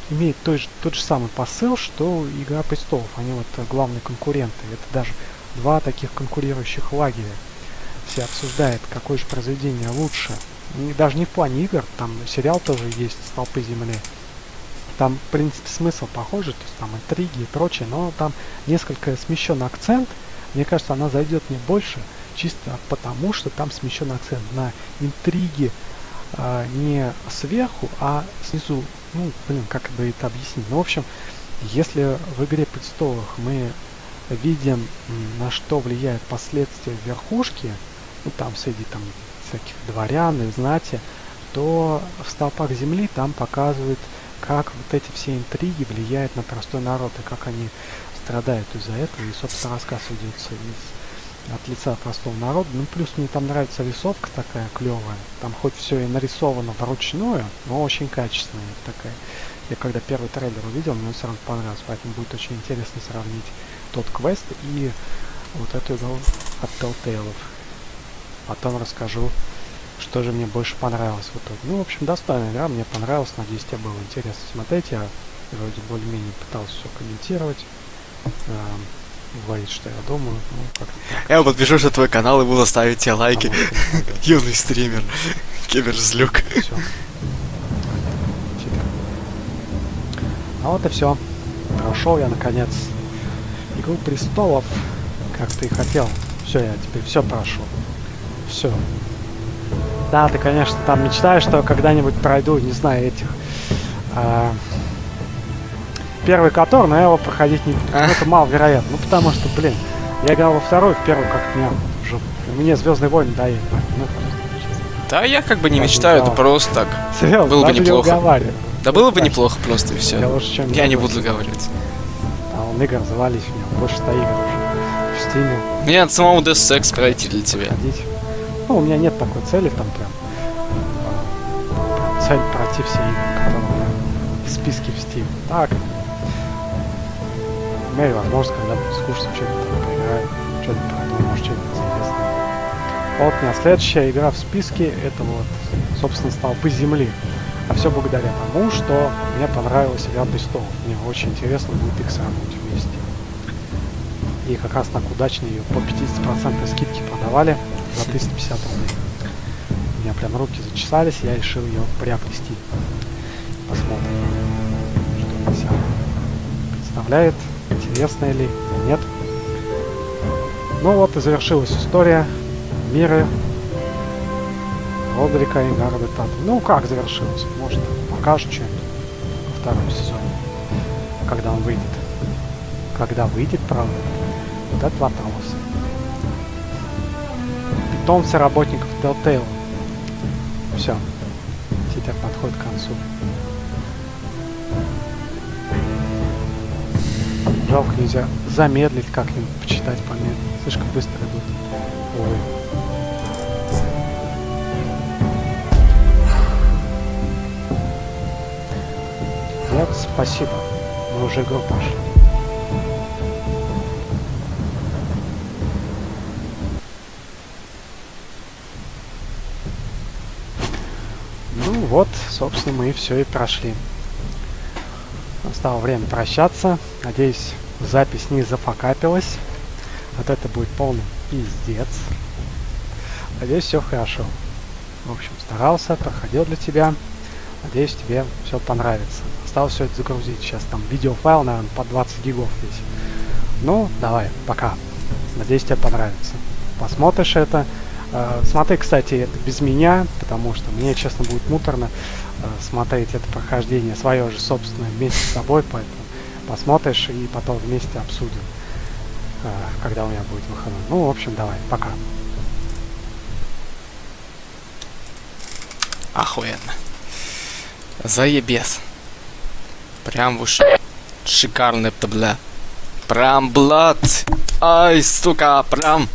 имеет тот же самый посыл, что Игра Престолов. Они вот главные конкуренты. Это даже два таких конкурирующих лагеря. Все обсуждают, какое же произведение лучше. Даже не в плане игр, там сериал тоже есть «Столпы Земли». Там, в принципе, смысл похожий, то есть там интриги и прочее, но там несколько смещен акцент. Мне кажется, она зайдет мне больше, чисто потому, что там смещен акцент на интриги не сверху, а снизу. Ну, как бы это объяснить? Ну, в общем, если в «Игре Престолов» мы видим, на что влияют последствия верхушки, ну там среди там всяких дворян и знати, то в «Столпах земли» там показывают, как вот эти все интриги влияют на простой народ, и как они страдают из-за этого. И, собственно, рассказ ведется от лица простого народа. Ну, плюс мне там нравится рисовка такая клевая. Там хоть все и нарисовано вручную, но очень качественная такая. Я когда первый трейлер увидел, мне все равно понравилось, поэтому будет очень интересно сравнить тот квест и вот эту игру от Telltale. Потом расскажу, что же мне больше понравилось в итоге. Ну, в общем, достойная игра, мне понравилась, надеюсь, тебе было интересно смотреть. Я вроде более-менее пытался все комментировать, говорить, что я думаю. Ну, как-то так. Я подпишусь на твой канал и буду ставить тебе лайки. Юный стример. Киберзлюк. А вот и все. Прошел я, наконец, Игру Престолов, как ты и хотел. Все, я теперь все прошел. Все. Да, ты, конечно, там мечтаешь, что когда-нибудь пройду, не знаю, этих... первый Котор, но я его проходить не буду. Это маловероятно. Ну, потому что, блин, я играл во второй, в первую как-то уже... Мне «Звездные войны» доели. Ну, да, я как бы не мечтаю, это просто так. Серьезно, было бы неплохо. Да было бы так. Неплохо просто и все. Я не буду говорить. А он игр завались у меня, больше 100 игр уже в Стиме. Мне надо самому Deus Ex пройти для тебя. Ходить. Ну, у меня нет такой цели, там прям цель пройти все игры, которые в списке в Steam. Так. Имею возможность, когда будет скучно, что-нибудь там поиграю, что-нибудь пройду, может, что-нибудь интересное. Вот у меня следующая игра в списке, это вот, собственно, «Столпы земли». А все благодаря тому, что мне понравилась «Игра престолов». Мне очень интересно будет их сравнить вместе. И как раз так удачно ее по 50% скидки продавали за 350 рублей. У меня прям руки зачесались, я решил ее приобрести. Посмотрим, что она себя представляет, интересная ли или нет. Ну вот и завершилась история мира Родрика и Гарольда Тарта. Ну как завершилось? Может, покажут что-нибудь во втором сезоне, когда он выйдет. Когда выйдет, правда, вот это вопрос. Питомцы работников Telltale. Все. Теперь подходит к концу. Жалко, нельзя замедлить как-нибудь, почитать помедленнее. Слишком быстро идут. Увы. Нет, спасибо. Мы уже игру пошли. Ну вот, собственно, мы все и прошли. Настало время прощаться. Надеюсь, запись не зафакапилась. Вот это будет полный пиздец. Надеюсь, все хорошо. В общем, старался, проходил для тебя. Надеюсь, тебе все понравится. Осталось все это загрузить. Сейчас там видеофайл, наверное, по 20 гигов весь. Ну, давай, пока. Надеюсь, тебе понравится. Посмотришь это. Смотри, кстати, это без меня, потому что мне, честно, будет муторно смотреть это прохождение свое же собственное вместе с тобой, поэтому посмотришь и потом вместе обсудим, когда у меня будет выходной. Ну, в общем, давай, пока. Охуенно. Заебес. Прям выше. Шикарный, бля. Прям, блядь. Ай, сука, прям.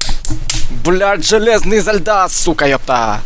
Блядь, железный из льда, сука, ёпта.